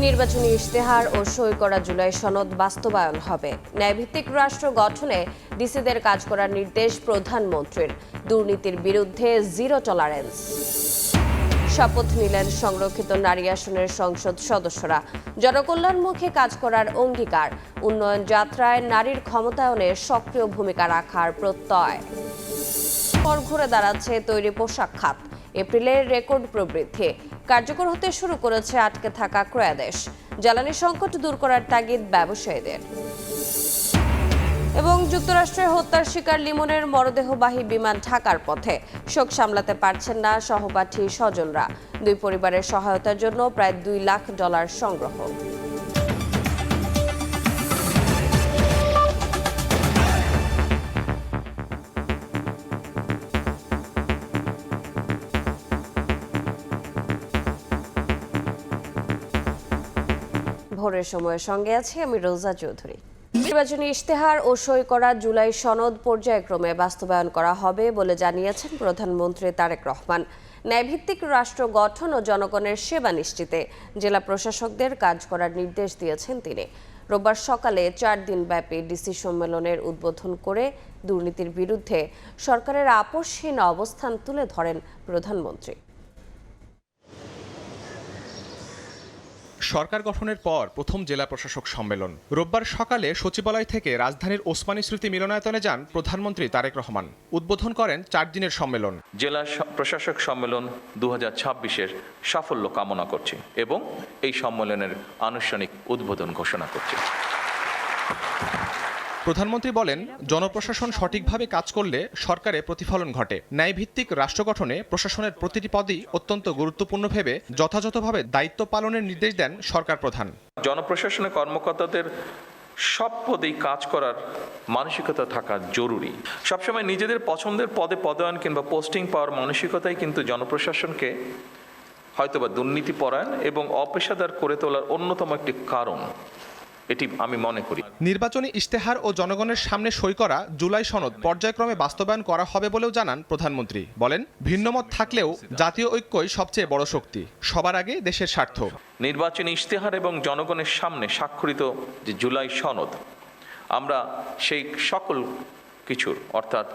নির্বাচনী ইশতেহার ও সই করা জুলাই সনদ বাস্তবায়ন হবে। ন্যায়ভিত্তিক রাষ্ট্র গঠনে ডিসিদের কাজ করার নির্দেশ প্রধানমন্ত্রীর। দুর্নীতির বিরুদ্ধে জিরো টলারেন্স। শপথ নিলেন সংরক্ষিত নারী আসনের সংসদ সদস্যরা। জনকল্যাণমুখী কাজ করার অঙ্গীকার। উন্নয়ন যাত্রায় নারীর ক্ষমতায়নে সক্রিয় ভূমিকা রাখার প্রত্যয়। ঘুরে দাঁড়াচ্ছে তৈরি পোশাক খাত। এপ্রিলের রেকর্ড প্রবৃদ্ধি। কার্যকর হতে শুরু করেছে আটকে থাকা ক্রয়াদেশ। জ্বালানি সংকট দূর করার তাগিদ ব্যবসায়ীদের। এবং যুক্তরাষ্ট্রের হত্যার শিকার লিমনের মরদেহবাহী বিমান ঢাকার পথে। শোক সামলাতে পারছেন না সহপাঠী স্বজনরা। দুই পরিবারের সহায়তার জন্য প্রায় $2 লাখ সংগ্রহ। ভোরের সময়ের সঙ্গে আছি আমি রোজা চৌধুরী। নির্বাচনী ইশতেহার ও সই করা জুলাই সনদ পর্যায়ক্রমে বাস্তবায়ন করা হবে বলে জানিয়েছেন প্রধানমন্ত্রী তারেক রহমান। ন্যায়ভিত্তিক রাষ্ট্র গঠন ও জনগণের সেবা নিশ্চিতে জেলা প্রশাসকদের কাজ করার নির্দেশ দিয়েছেন তিনি। রোববার সকালে 4 দিনব্যাপী ডিসি সম্মেলনের উদ্বোধন করে দুর্নীতির বিরুদ্ধে সরকারের আপোষহীন অবস্থান তুলে ধরেন প্রধানমন্ত্রী। সরকার গঠনের পর প্রথম জেলা প্রশাসক সম্মেলন। রোববার সকালে সচিবালয় থেকে রাজধানীর ওসমানী স্মৃতি মিলনায়তনে যান প্রধানমন্ত্রী তারেক রহমান। উদ্বোধন করেন 4 দিনের সম্মেলন। জেলা প্রশাসক সম্মেলন 2026-এর সাফল্য কামনা করছি এবং এই সম্মেলনের আনুষ্ঠানিক উদ্বোধন ঘোষণা করছি। প্রধানমন্ত্রী বলেন, জনপ্রশাসন সঠিকভাবে কাজ করলে সরকারে প্রতিফলন ঘটে। ন্যায়ভিত্তিক রাষ্ট্র গঠনে প্রশাসনের প্রতিটি পদই অত্যন্ত গুরুত্বপূর্ণ ভেবে যথাযথভাবে দায়িত্ব পালনের নির্দেশ দেন সরকার প্রধান। জনপ্রশাসনের কর্মকর্তাদের সব পদেই কাজ করার মানসিকতা থাকা জরুরি। সবসময় নিজেদের পছন্দের পদে পদায়ন কিংবা পোস্টিং পাওয়ার মানসিকতাই কিন্তু জনপ্রশাসনকে হয়তোবা দুর্নীতিপরায়ণ এবং অপেশাদার করে তোলার অন্যতম একটি কারণ, এটি আমি মনে করি। নির্বাচনী ইশতেহার ও জনগণের সামনে সই করা জুলাই সনদ পর্যায়ক্রমে বাস্তবায়ন করা হবে বলেও জানান প্রধানমন্ত্রী। বলেন, ভিন্নমত থাকলেও জাতীয় ঐক্যই সবচেয়ে বড় শক্তি। সবার আগে দেশের স্বার্থ। নির্বাচনী ইশতেহার এবং জনগণের সামনে স্বাক্ষরিত যে জুলাই সনদ, আমরা সেই সকল কিছুর অর্থাৎ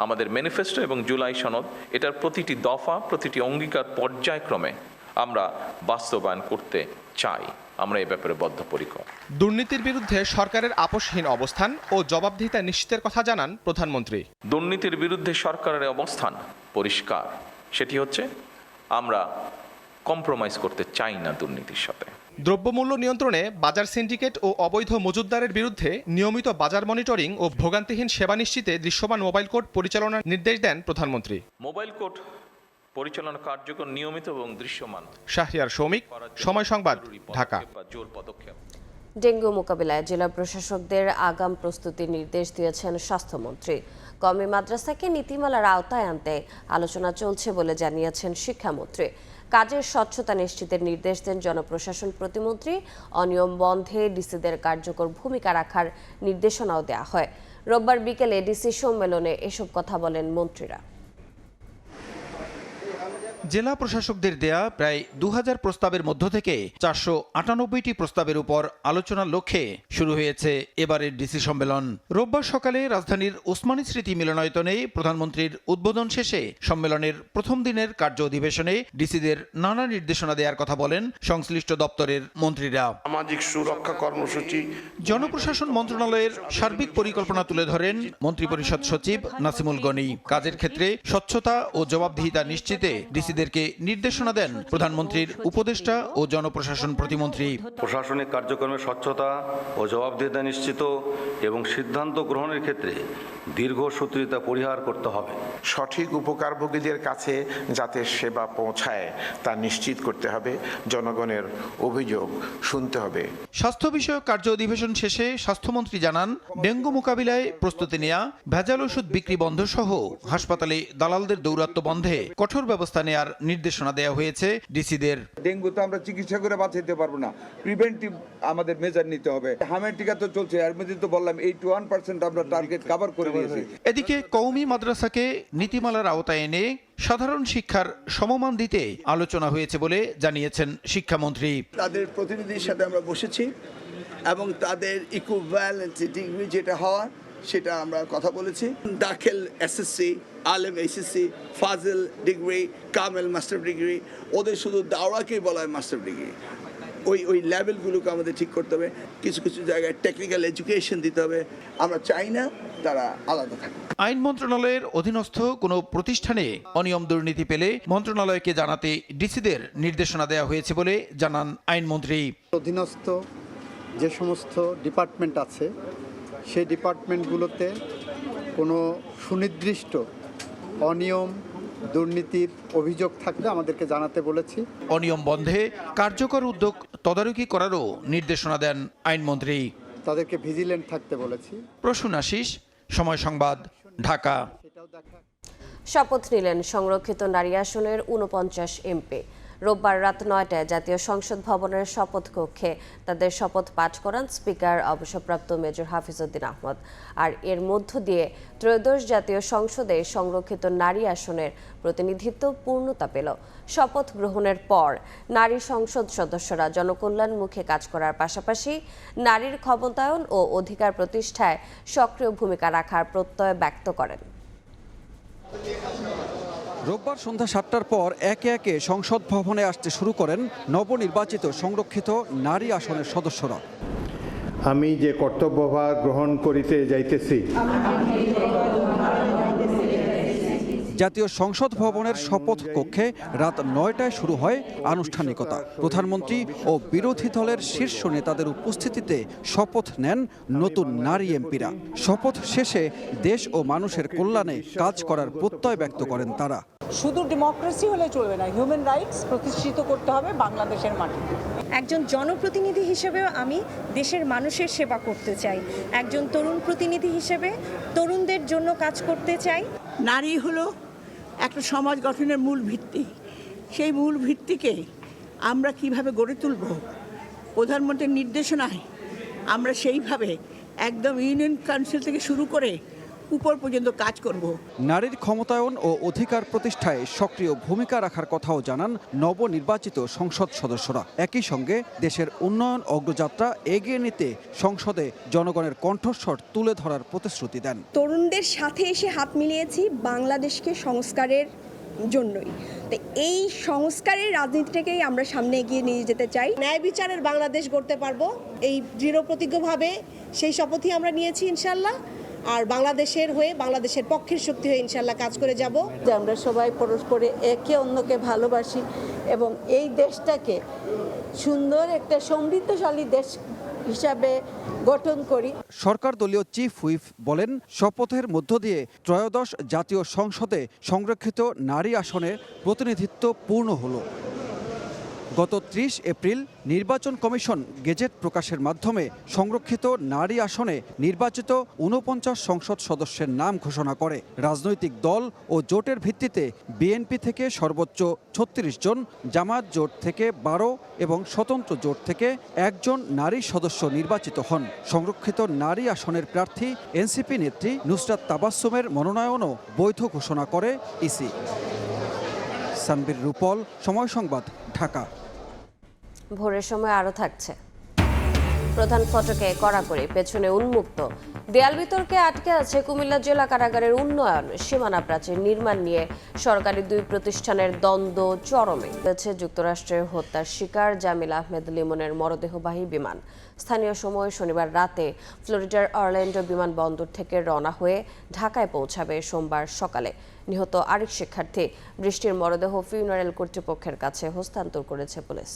আমাদের ম্যানিফেস্টো এবং জুলাই সনদ, এটার প্রতিটি দফা, প্রতিটি অঙ্গীকার পর্যায়ক্রমে আমরা বাস্তবায়ন করতে চাই। আমরা এই ব্যাপারে বদ্ধপরিকর। দুর্নীতির বিরুদ্ধে সরকারের আপোষহীন অবস্থান ও জবাবদিহিতা নিশ্চিতের কথা জানান প্রধানমন্ত্রী। দুর্নীতির বিরুদ্ধে সরকারের অবস্থান পরিষ্কার। সেটি হচ্ছে আমরা কম্প্রোমাইজ করতে চাই না দুর্নীতির সাথে। দ্রব্যমূল্য নিয়ন্ত্রণে বাজার সিন্ডিকেট ও অবৈধ মজুতদারের বিরুদ্ধে নিয়মিত বাজার মনিটরিং ও ভোগান্তিহীন সেবা নিশ্চিতে দৃশ্যমান মোবাইল কোর্ট পরিচালনার নির্দেশ দেন প্রধানমন্ত্রী। মোবাইল কোর্ট পরিচালনা কার্যকর, নিয়মিত এবং দৃশ্যমান। শাহরিয়ার শৌমিক, সময় সংবাদ, ঢাকা। ডেঙ্গু মোকাবিলায় জেলা প্রশাসকদের আগাম প্রস্তুতির নির্দেশ দিয়েছেন স্বাস্থ্যমন্ত্রী। কওমি মাদ্রাসাকে নীতিমালার আওতায় আনতে আলোচনা চলছে বলে জানিয়েছেন শিক্ষামন্ত্রী। কাজের স্বচ্ছতা নিশ্চিতের নির্দেশ দেন জনপ্রশাসন প্রতিমন্ত্রী। অনিয়ম বন্ধে ডিসিদের কার্যকর ভূমিকা রাখার নির্দেশনাও দেওয়া হয়। রোববার বিকেলে ডিসি সম্মেলনে এসব কথা বলেন মন্ত্রীরা। জেলা প্রশাসকদের দেয়া প্রায় 2000 প্রস্তাবের মধ্য থেকে 498টি প্রস্তাবের উপর আলোচনার লক্ষ্যে শুরু হয়েছে এবারের ডিসি সম্মেলন। রোববার সকালে রাজধানীর ওসমানী স্মৃতি মিলনায়তনে প্রধানমন্ত্রীর উদ্বোধন শেষে সম্মেলনের প্রথম দিনের কার্য অধিবেশনে ডিসিদের নানা নির্দেশনা দেওয়ার কথা বলেন সংশ্লিষ্ট দপ্তরের মন্ত্রীরা। সামাজিক সুরক্ষা কর্মসূচি, জনপ্রশাসন মন্ত্রণালয়ের সার্বিক পরিকল্পনা তুলে ধরেন মন্ত্রিপরিষদ সচিব নাসিমুল গনি। কাজের ক্ষেত্রে স্বচ্ছতা ও জবাবদিহিতা নিশ্চিতে ডিসিদেরকে নির্দেশনা দেন প্রধানমন্ত্রীর উপদেষ্টা ও জনপ্রশাসন প্রতিমন্ত্রী। প্রশাসনিক কার্যক্রমে স্বচ্ছতা ও জবাবদিহিতা নিশ্চিত এবং সিদ্ধান্ত গ্রহণের ক্ষেত্রে দীর্ঘসূত্রিতা পরিহার করতে হবে। সঠিক উপকারভোগীদের কাছে যাতে সেবা পৌঁছায় তা নিশ্চিত করতে হবে। জনগণের অভিযোগ শুনতে হবে। স্বাস্থ্য বিষয়ক কার্য অধিবেশন শেষে স্বাস্থ্যমন্ত্রী জানান, ডেঙ্গু মোকাবিলায় প্রস্তুতি নেওয়া, ভেজাল ওষুধ বিক্রি বন্ধ সহ হাসপাতালে দালালদের দৌরাত্ম্য বন্ধে কঠোর ব্যবস্থা নেওয়ার নির্দেশনা দেওয়া হয়েছে ডিসিদের। ডেঙ্গু তো আমরা চিকিৎসা করে বাঁচাইতে পারবো না, প্রিভেন্টিভ আমাদের মেজার নিতে হবে। হামের টিকা তো চলছে, এর মধ্যে তো বললাম 81% আমরা টার্গেট কভার করে নিয়েছি। এদিকে কওমি মাদ্রাসাকে নীতিমালার আওতায় এনে সাধারণ শিক্ষার সমমান দিতে আলোচনা হয়েছে বলে জানিয়েছেন শিক্ষামন্ত্রী। তাদের প্রতিনিধির সাথে আমরা বসেছি এবং তাদের ইকুইভ্যালেন্সি ডিগ্রি যেটা হওয়ার সেটা আমরা কথা বলেছি। দাখিল এসএসসি, আলেম এসএসসি, ফাজিল ডিগ্রি, কামেল মাস্টার ডিগ্রি, ওদের শুধু দাওরাকেই বলা হয় মাস্টার ডিগ্রি। ওই লেভেলগুলোকে আমাদের ঠিক করতে হবে। কিছু কিছু জায়গায় টেকনিক্যাল এডুকেশন দিতে হবে। আমরা চাই না তারা আলাদা থাকে। আইন মন্ত্রণালয়ের অধীনস্থ কোনো প্রতিষ্ঠানে অনিয়ম দুর্নীতি পেলে মন্ত্রণালয়কে জানাতে ডিসিদের নির্দেশনা দেওয়া হয়েছে বলে জানান আইনমন্ত্রী। অধীনস্থ যে সমস্ত ডিপার্টমেন্ট আছে সেই ডিপার্টমেন্টগুলোতে কোনো সুনির্দিষ্ট অনিয়ম দুর্নীতির অভিযোগ থাকলে আমাদেরকে জানাতে বলেছি। অনিয়ম বন্ধে কার্যকর উদ্যোগ তদারকি করারও নির্দেশনা দেন আইনমন্ত্রী। তাদেরকে ভিজিল্যান্ট থাকতে বলেছি। প্রসূন আশিস, সময় সংবাদ, ঢাকা। শপথ নিলেন সংরক্ষিত নারী আসনের ৪৯ এমপি। রোববার রাত ৯টায় জাতীয় সংসদ ভবনের শপথ কক্ষে তাদের শপথ পাঠ করান স্পিকার অবসরপ্রাপ্ত মেজর হাফিজউদ্দিন আহমদ। আর এর মধ্য দিয়ে ত্রয়োদশ জাতীয় সংসদে সংরক্ষিত নারী আসনের প্রতিনিধিত্ব পূর্ণতা পেল। শপথ গ্রহণের পর নারী সংসদ সদস্যরা জনকল্যাণমুখী কাজ করার পাশাপাশি নারীর ক্ষমতায়ন ও অধিকার প্রতিষ্ঠায় সক্রিয় ভূমিকা রাখার প্রত্যয় ব্যক্ত করেন। রোববার সন্ধ্যা ৭টার পর একে একে সংসদ ভবনে আসতে শুরু করেন নবনির্বাচিত সংরক্ষিত নারী আসনের সদস্যরা। আমি যে কর্তব্যভার গ্রহণ করিতে যাইতেছি। জাতীয় সংসদ ভবনের শপথ কক্ষে রাত ৯টায় শুরু হয় আনুষ্ঠানিকতা। প্রধানমন্ত্রী ও বিরোধী দলের শীর্ষ নেতাদের উপস্থিতিতে শপথ নেন নতুন নারী এমপিরা। শপথ শেষে দেশ ও মানুষের কল্যাণে কাজ করার প্রত্যয় ব্যক্ত করেন তারা। শুধু ডেমোক্রেসি হলে চলবে না, হিউম্যান রাইটস প্রতিষ্ঠিত করতে হবে বাংলাদেশের মাটিতে। একজন জনপ্রতিনিধি হিসেবেও আমি দেশের মানুষের সেবা করতে চাই। একজন তরুণ প্রতিনিধি হিসেবে তরুণদের জন্য কাজ করতে চাই। নারী হলো একটা সমাজ গঠনের মূল ভিত্তি। সেই মূল ভিত্তিকে আমরা কিভাবে গড়ে তুলব, প্রধানমন্ত্রীর নির্দেশনায় আমরা সেইভাবে একদম ইউনিয়ন কাউন্সিল থেকে শুরু করে উপর পর্যন্ত কাজ করব। নারীর ক্ষমতায়ন ও অধিকার প্রতিষ্ঠায় সক্রিয় ভূমিকা রাখার কথাও জানান নবনির্বাচিত সংসদ সদস্যরা। একই সঙ্গে দেশের উন্নয়ন অগ্রযাত্রা এগিয়ে নিতে সংসদে জনগণের কণ্ঠস্বর তুলে ধরার প্রতিশ্রুতি দেন। তরুণদের সাথে এসে হাত মিলিয়েছি বাংলাদেশকে সংস্কারের জন্যই। তো এই সংস্কারের রাজনীতিটাকেই আমরা সামনে এগিয়ে নিয়ে যেতে চাই। ন্যায় বিচারের বাংলাদেশ গড়তে পারবো, এই দৃঢ় প্রতিজ্ঞভাবে সেই শপথই আমরা নিয়েছি ইনশাল্লাহ। আর বাংলাদেশের হয়ে, বাংলাদেশের পক্ষের শক্তি হয়ে ইনশাল্লাহ কাজ করে যাব। যে আমরা সবাই পরস্পরে একে অন্যকে ভালোবাসি এবং এই দেশটাকে সুন্দর একটা সমৃদ্ধশালী দেশ হিসাবে গঠন করি। সরকার দলীয় চিফ হুইপ বলেন, শপথের মধ্য দিয়ে ত্রয়োদশ জাতীয় সংসদে সংরক্ষিত নারী আসনে প্রতিনিধিত্ব পূর্ণ হলো। গত ৩০ এপ্রিল নির্বাচন কমিশন গেজেট প্রকাশের মাধ্যমে সংরক্ষিত নারী আসনে নির্বাচিত ৪৯ সংসদ সদস্যের নাম ঘোষণা করে। রাজনৈতিক দল ও জোটের ভিত্তিতে বিএনপি থেকে সর্বোচ্চ ৩৬ জন, জামায়াত জোট থেকে ১২ এবং স্বতন্ত্র জোট থেকে ১ জন নারী সদস্য নির্বাচিত হন। সংরক্ষিত নারী আসনের প্রার্থী এনসিপি নেত্রী নুসরাত তাবাসসুমের মনোনয়নও বৈধ ঘোষণা করে ইসি। সানবীর রূপল, সময় সংবাদ, ঢাকা। ভোরের সময় আরও থাকছে। প্রধান ফটকে কড়াকড়ি, পেছনে উন্মুক্ত দেয়াল বিতর্কে আটকে আছে কুমিল্লা জেলা কারাগারের উন্নয়ন। সীমানা প্রাচীর নির্মাণ নিয়ে সরকারি দুই প্রতিষ্ঠানের দ্বন্দ্ব চরমে রয়েছে। যুক্তরাষ্ট্রের হত্যার শিকার জামিল আহমেদ লিমনের মরদেহবাহী বিমান স্থানীয় সময় শনিবার রাতে ফ্লোরিডার অরল্যান্ডো বিমানবন্দর থেকে রওনা হয়ে ঢাকায় পৌঁছাবে সোমবার সকালে। নিহত আরেক শিক্ষার্থী বৃষ্টির মরদেহ ফিউনারেল কর্তৃপক্ষের কাছে হস্তান্তর করেছে পুলিশ।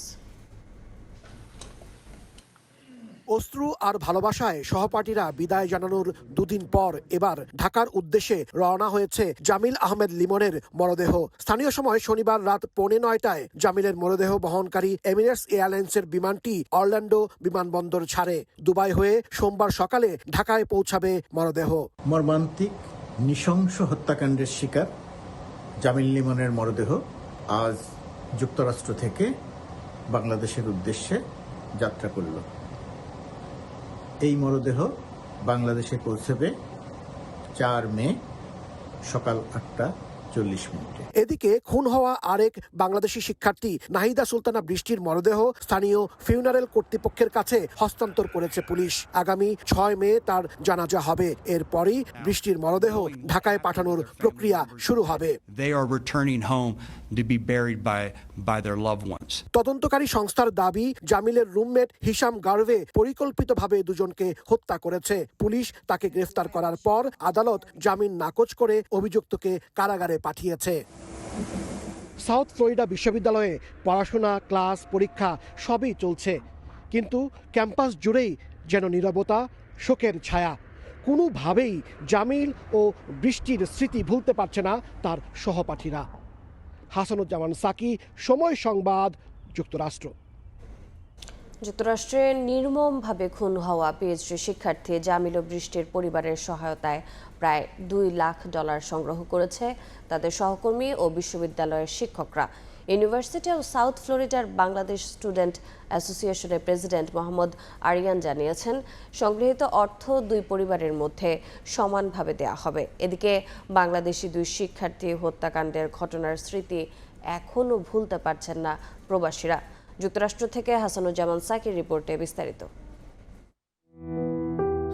অশ্রু আর ভালোবাসায় সহপাঠীরা বিদায় জানানোর দুদিন পর এবার ঢাকার উদ্দেশ্যে রওনা হয়েছে জামিল আহমেদ লিমনের মরদেহ। স্থানীয় সময় শনিবার রাত 9:45টায় জামিলের মরদেহ বহনকারী এমিরেটস এয়ারলাইন্সের বিমানটি অরল্যান্ডো বিমানবন্দর ছাড়ে। দুবাই হয়ে সোমবার সকালে ঢাকায় পৌঁছাবে মরদেহ। মর্মান্তিক নৃশংস হত্যাকাণ্ডের শিকার জামিল লিমনের মরদেহ আজ যুক্তরাষ্ট্র থেকে বাংলাদেশের উদ্দেশ্যে যাত্রা করল। এই মরদেহ বাংলাদেশে পৌঁছবে 4 মে সকাল 8:40। এদিকে খুন হওয়া আরেক বাংলাদেশি শিক্ষার্থী নাহিদা সুলতানা বৃষ্টির মরদেহ স্থানীয় ফিউনারেল কর্তৃপক্ষের কাছে হস্তান্তর করেছে পুলিশ। আগামী 6 মে তার জানাজা হবে। এরপরই বৃষ্টির মরদেহ ঢাকায় পাঠানোর প্রক্রিয়া শুরু হবে। They are returning home to be buried by their loved ones. তদন্তকারী সংস্থার দাবি, জামিলের রুমমেট হিশাম গার্ভে পরিকল্পিতভাবে দুজনকে হত্যা করেছে। পুলিশ তাকে গ্রেফতার করার পর আদালত জামিন নাকচ করে অভিযুক্তকে কারাগারে পাঠিয়েছে। সাউথ ফ্লোরিডা বিশ্ববিদ্যালয়ে পড়াশোনা, ক্লাস, পরীক্ষা সবই চলছে, কিন্তু ক্যাম্পাস জুড়েই যেন নীরবতা, শোকের ছায়া। কোনোভাবেই জামিল ও বৃষ্টির স্মৃতি ভুলতে পারছে না তার সহপাঠীরা। হাসানুজ্জামান সাকি, সময় সংবাদ, যুক্তরাষ্ট্র। যুক্তরাষ্ট্রে নির্মমভাবে খুন হওয়া পিএইচডি শিক্ষার্থী জামিল ও বৃষ্টির পরিবারের সহায়তায় প্রায় $2 লাখ সংগ্রহ করেছে তাদের সহকর্মী ও বিশ্ববিদ্যালয়ের শিক্ষকরা। ইউনিভার্সিটি অব সাউথ ফ্লোরিডার বাংলাদেশ স্টুডেন্ট অ্যাসোসিয়েশনের প্রেসিডেন্ট মোহাম্মদ আরিয়ান জানিয়েছেন, সংগৃহীত অর্থ দুই পরিবারের মধ্যে সমানভাবে দেয়া হবে। এদিকে বাংলাদেশি দুই শিক্ষার্থী হত্যাকাণ্ডের ঘটনার স্মৃতি এখনও ভুলতে পারছেন না প্রবাসীরা। যুক্তরাষ্ট্র থেকে হাসানুজ্জামান সাকির রিপোর্টে বিস্তারিত।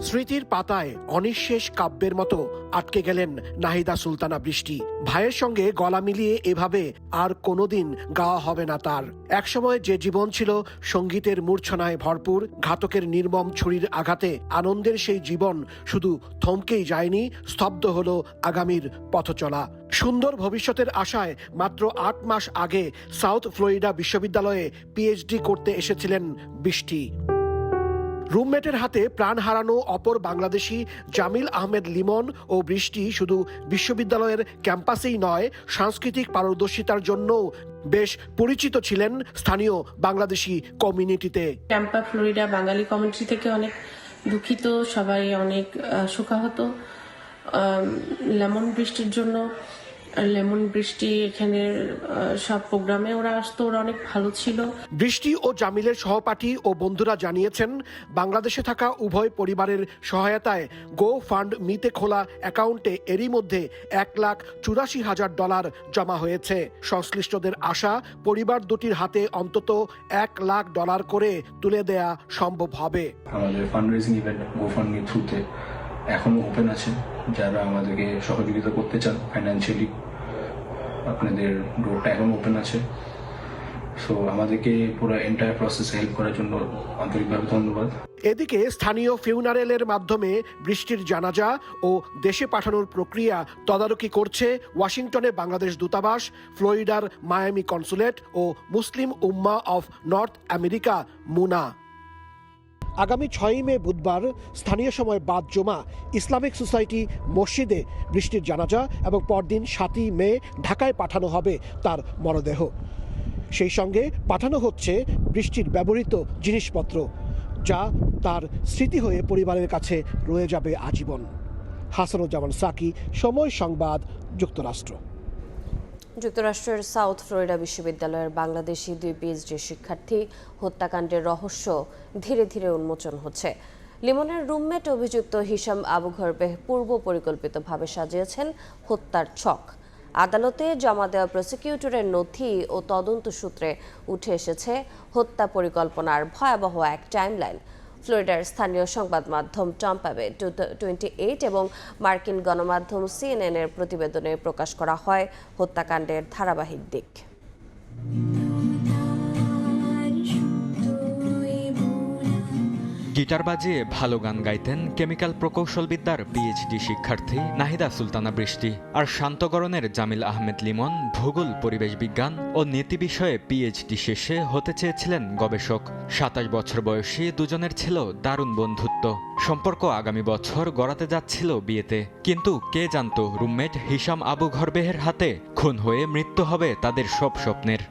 স্মৃতির পাতায় অনিঃশেষ কাব্যের মতো আটকে গেলেন নাহিদা সুলতানা বৃষ্টি। ভাইয়ের সঙ্গে গলা মিলিয়ে এভাবে আর কোনোদিন গাওয়া হবে না তার। একসময় যে জীবন ছিল সঙ্গীতের মূর্ছনায় ভরপুর, ঘাতকের নির্মম ছুরির আঘাতে আনন্দের সেই জীবন শুধু থমকেই যায়নি, স্তব্ধ হলো আগামীর পথচলা। সুন্দর ভবিষ্যতের আশায় মাত্র 8 মাস আগে সাউথ ফ্লোরিডা বিশ্ববিদ্যালয়ে পিএইচডি করতে এসেছিলেন বৃষ্টি। রুমমেটের হাতে প্রাণ হারানো অপর বাংলাদেশি জামিল আহমেদ লিমন ও বৃষ্টি শুধু বিশ্ববিদ্যালয়ের ক্যাম্পাসেই নয়, সাংস্কৃতিক পারদর্শিতার জন্য বেশ পরিচিত ছিলেন স্থানীয় বাংলাদেশি কমিউনিটিতে। ক্যাম্পা ফ্লোরিডা বাঙালি কমিউনিটি থেকে অনেক দুঃখিত, সবাই অনেক শোকাহত লেমন বৃষ্টির জন্য। লেমন বৃষ্টি এখানে সব প্রোগ্রামে ওরা আসতো, ওরা অনেক ভালো ছিল। বৃষ্টি ও জামিলের সহপাঠী ও বন্ধুরা জানিয়েছেন, বাংলাদেশে থাকা উভয় পরিবারের সহায়তায় গো ফান্ড মিতে খোলা অ্যাকাউন্টে এরই মধ্যে $1,84,000 জমা হয়েছে। সংশ্লিষ্টদের আশা, পরিবার দুটির হাতে অন্তত $1 লাখ করে তুলে দেয়া সম্ভব হবে। আমাদের ফান্ড রেজিং ইভেন্ট গোফান্ডমি থ্রুতে এখনো ওপেন আছে। যারা আমাদেরকে সহযোগিতা করতে চান ফাইন্যান্সিয়ালি, আপনাদের ডোরটা এখন ওপেন আছে। সো আমাদেরকে পুরো এন্টায়ার প্রসেস হেল্প করার জন্য আন্তরিকভাবে ধন্যবাদ। এদিকে স্থানীয় ফিউনারেলের মাধ্যমে বৃষ্টির জানাজা ও দেশে পাঠানোর প্রক্রিয়া তদারকি করছে ওয়াশিংটনে বাংলাদেশ দূতাবাস, ফ্লোরিডার মায়ামি কনসুলেট ও Muslim Ummah of North America MUNA. আগামী 6 মে বুধবার স্থানীয় সময় বাদ জমা ইসলামিক সোসাইটি মসজিদে বৃষ্টির জানাজা এবং পরদিন 7 মে ঢাকায় পাঠানো হবে তার মরদেহ। সেই সঙ্গে পাঠানো হচ্ছে বৃষ্টির ব্যবহৃত জিনিসপত্র, যা তার স্মৃতি হয়ে পরিবারের কাছে রয়ে যাবে আজীবন। হাসানুজ্জামান সাকি, সময় সংবাদ, যুক্তরাষ্ট্র। যুক্তরাষ্ট্রের সাউথ ফ্লোরিডা বিশ্ববিদ্যালয়ের বাংলাদেশি দুই পিএইচডি শিক্ষার্থী হত্যাকাণ্ডের রহস্য ধীরে ধীরে উন্মোচন হচ্ছে। লিমনের রুমমেট অভিযুক্ত হিশাম আবু ঘরবেহ পূর্ব পরিকল্পিতভাবে সাজিয়েছেন হত্যার ছক। আদালতে জমা দেওয়া প্রসিকিউটরের নথি ও তদন্ত সূত্রে উঠে এসেছে হত্যা পরিকল্পনার ভয়াবহ এক টাইমলাইন। ফ্লোরিডার স্থানীয় সংবাদ মাধ্যম টম্পা-বে 28 এবং মার্কিন গণমাধ্যম CNN এর প্রতিবেদনে প্রকাশ করা হয় হত্যাকাণ্ডের ধারাবাহিক দিক। গিটার বাজিয়ে ভালো গান গাইতেন কেমিক্যাল প্রকৌশলবিদ্যার পিএইচডি শিক্ষার্থী নাহিদা সুলতানা বৃষ্টি। আর শান্তগরণের জামিল আহমেদ লিমন ভূগোল, পরিবেশ বিজ্ঞান ও নীতি বিষয়ে পিএইচডি শেষে হতে চেয়েছিলেন গবেষক। 27 বছর বয়সী দুজনের ছিল দারুণ বন্ধুত্ব। সম্পর্ক আগামী বছর গড়াতে যাচ্ছিল বিয়েতে, কিন্তু কে জানতো রুমমেট হিশাম আবু ঘরবেহের হাতে খুন হয়ে মৃত্যু হবে তাদের সব স্বপ্নের।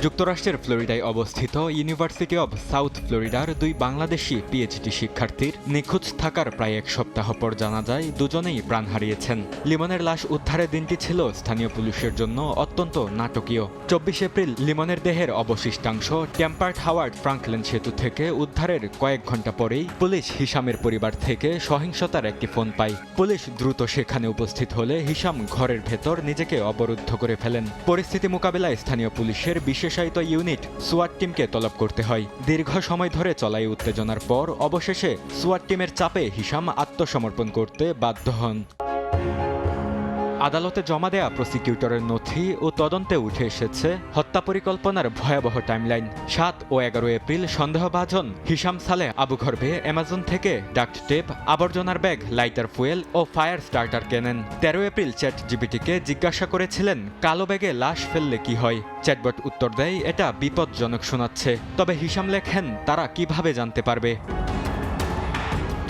যুক্তরাষ্ট্রের ফ্লোরিডায় অবস্থিত ইউনিভার্সিটি অব সাউথ ফ্লোরিডার দুই বাংলাদেশি পিএইচডি শিক্ষার্থীর নিখোঁজ থাকার প্রায় 1 সপ্তাহ পর জানা যায় দুজনেই প্রাণ হারিয়েছেন। লিমনের লাশ উদ্ধারের দিনটি ছিল স্থানীয় পুলিশের জন্য অত্যন্ত নাটকীয়। 24 এপ্রিল লিমনের দেহের অবশিষ্টাংশ টেম্পার্ড হাওয়ার্ড ফ্রাঙ্কলিন সেতু থেকে উদ্ধারের কয়েক ঘন্টা পরেই পুলিশ হিশামের পরিবার থেকে সহিংসতার একটি ফোন পায়। পুলিশ দ্রুত সেখানে উপস্থিত হলে হিশাম ঘরের ভেতর নিজেকে অবরুদ্ধ করে ফেলেন। পরিস্থিতি মোকাবিলায় স্থানীয় পুলিশের বিশেষায়িত ইউনিট সোয়াট টিমকে তলব করতে হয়। দীর্ঘ সময় ধরে চলা এই উত্তেজনার পর অবশেষে সোয়াট টিমের চাপে হিশাম আত্মসমর্পণ করতে বাধ্য হন। আদালতে জমা দেয়া প্রসিকিউটরের নথি ও তদন্তে উঠে এসেছে হত্যা পরিকল্পনার ভয়াবহ টাইমলাইন। 7 ও 11 এপ্রিল সন্দেহভাজন হিশাম সালেহ আবু ঘরবে অ্যামাজন থেকে ডাক্ট টেপ, আবর্জনার ব্যাগ, লাইটার ফুয়েল ও ফায়ার স্টার্টার কেনেন। 13 এপ্রিল চ্যাট জিপিটিকে জিজ্ঞাসা করেছিলেন কালো ব্যাগে লাশ ফেললে কি হয়। চ্যাটবট উত্তর দেয় এটা বিপজ্জনক শোনাচ্ছে, তবে হিশাম লেখেন তারা কিভাবে জানতে পারবে।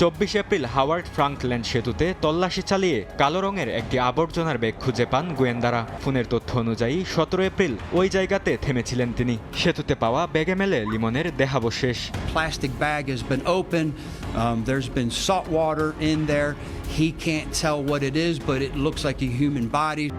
24 এপ্রিল হাওয়ার্ড ফ্রাঙ্কল্যান্ড সেতুতে তল্লাশি চালিয়ে কালো রঙের একটি আবর্জনার ব্যাগ খুঁজে পান গোয়েন্দারা। ফোনের তথ্য অনুযায়ী 17 এপ্রিল ওই জায়গাতে থেমেছিলেন তিনি। সেতুতে পাওয়া ব্যাগে মেলে লিমনের দেহাবশেষ। Plastic bag has been opened. There's been salt water in there. He can't tell what it is, but it looks like a human body.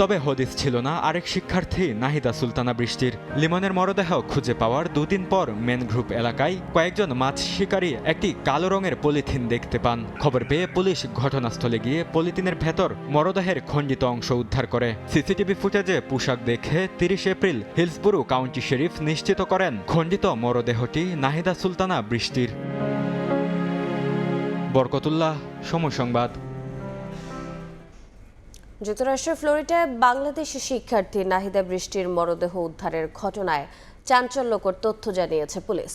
তবে হদিস ছিল না আরেক শিক্ষার্থী নাহিদা সুলতানা বৃষ্টির। লিমনের মরদেহ খুঁজে পাওয়ার 2 দিন পর মেনগ্রুপ এলাকায় কয়েকজন মাছ শিকারী একটি কালো রঙের পলিথিন দেখতে পান। খবর পেয়ে পুলিশ ঘটনাস্থলে গিয়ে পলিথিনের ভেতর মরদেহের খণ্ডিত অংশ উদ্ধার করে। সিসিটিভি ফুটেজে পোশাক দেখে 30 এপ্রিল হিলসবুরু কাউন্টি শেরিফ নিশ্চিত করেন খণ্ডিত মরদেহটি নাহিদা সুলতানা বৃষ্টির। বরকতুল্লাহ, সময় সংবাদ। যুক্তরাষ্ট্রের ফ্লোরিডায় বাংলাদেশি শিক্ষার্থী নাহিদা বৃষ্টির মরদেহ উদ্ধারের ঘটনায় চাঞ্চল্যকর তথ্য জানিয়েছে পুলিশ।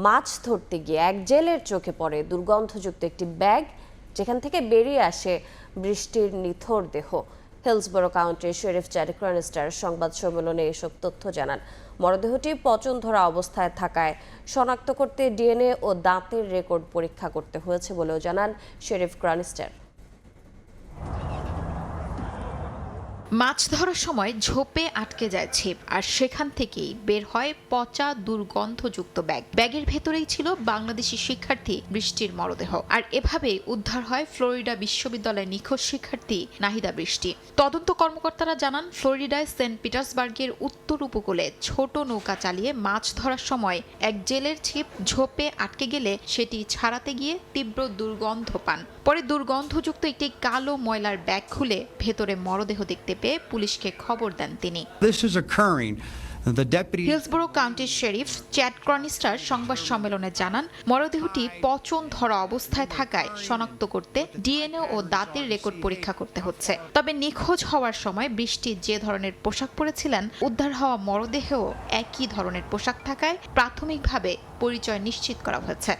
মাছ ধরতে গিয়ে এক জেলের চোখে পড়ে দুর্গন্ধযুক্ত একটি ব্যাগ, যেখান থেকে বেরিয়ে আসে বৃষ্টির নিথর দেহ। হিলসবরো কাউন্টির শেরিফ চ্যাড ক্রনিস্টার সংবাদ সম্মেলনে এসব তথ্য জানান। মরদেহটি পচন ধরা অবস্থায় থাকায় শনাক্ত করতে ডিএনএ ও দাঁতের রেকর্ড পরীক্ষা করতে হয়েছে বলেও জানান শেরিফ ক্রনিস্টার। মাছ ধরার সময় ঝোপে আটকে যায় ছিপ, আর সেখান থেকেই বের হয় পচা দুর্গন্ধযুক্ত ব্যাগ। ব্যাগের ভেতরেই ছিল বাংলাদেশি শিক্ষার্থী বৃষ্টির মরদেহ। আর এভাবেই উদ্ধার হয় ফ্লোরিডা বিশ্ববিদ্যালয়ের নিখোঁজ শিক্ষার্থী নাহিদা বৃষ্টি। তদন্ত কর্মকর্তারা জানান, ফ্লোরিডায় সেন্ট পিটার্সবার্গের উত্তর উপকূলে ছোট নৌকা চালিয়ে মাছ ধরার সময় এক জেলের ছিপ ঝোপে আটকে গেলে সেটি ছাড়াতে গিয়ে তীব্র দুর্গন্ধ পান। পরে দুর্গন্ধযুক্ত একটি কালো ময়লার ব্যাগ খুলে ভেতরে মরদেহ দেখতে পেয়ে পুলিশকে খবর দেন তিনি। হিলসবরো কাউন্টির শেরিফ চ্যাড ক্রনিস্টার সংবাদ সম্মেলনে জানান, মরদেহটি পচন ধরা অবস্থায় থাকায় শনাক্ত করতে ডিএনএ ও দাঁতের রেকর্ড পরীক্ষা করতে হচ্ছে। তবে নিখোঁজ হওয়ার সময় বৃষ্টি যে ধরনের পোশাক পরেছিলেন, উদ্ধার হওয়া মরদেহেও একই ধরনের পোশাক থাকায় প্রাথমিকভাবে পরিচয় নিশ্চিত করা হয়েছে।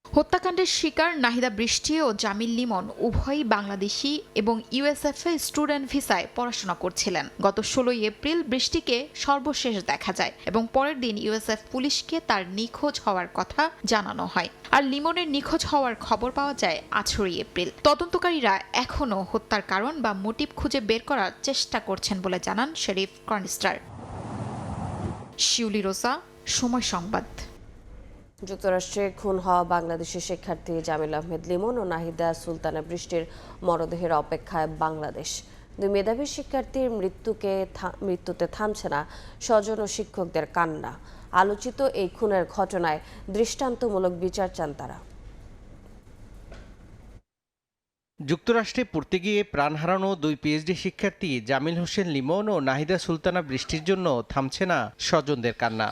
হত্যাকাণ্ডের শিকার নাহিদা বৃষ্টি ও জামিল লিমন উভয়ই বাংলাদেশি এবং ইউএসএফ-এ স্টুডেন্ট ভিসায় পড়াশোনা করছিলেন। গত 16 এপ্রিল বৃষ্টিকে সর্বশেষ দেখা যায় এবং পরের দিন ইউএসএফ পুলিশকে তার নিখোঁজ হওয়ার কথা জানানো হয়। আর লিমনের নিখোঁজ হওয়ার খবর পাওয়া যায় 18 এপ্রিল। তদন্তকারীরা এখনও হত্যার কারণ বা মোটিভ খুঁজে বের করার চেষ্টা করছেন বলে জানান শেরিফ ক্রনিস্টার। শিউলি রোজা, সময় সংবাদ। যুক্তরাষ্ট্রে খুন হওয়া বাংলাদেশি শিক্ষার্থী জামিল আহমেদ লিমন ও নাহিদা সুলতানা বৃষ্টির মরদেহের অপেক্ষায় বাংলাদেশ। 2 মেধাবী শিক্ষার্থীর মৃত্যুতে থামছে না স্বজন ও শিক্ষকদের কান্না। আলোচিত এই খুনের ঘটনায় দৃষ্টান্তমূলক বিচার চান তারা। যুক্তরাষ্ট্রে পড়তে গিয়ে প্রাণ হারানো 2 পিএইচডি শিক্ষার্থী জামিল হোসেন লিমন ও নাহিদা সুলতানা বৃষ্টির জন্য থামছে না স্বজনদের কান্না।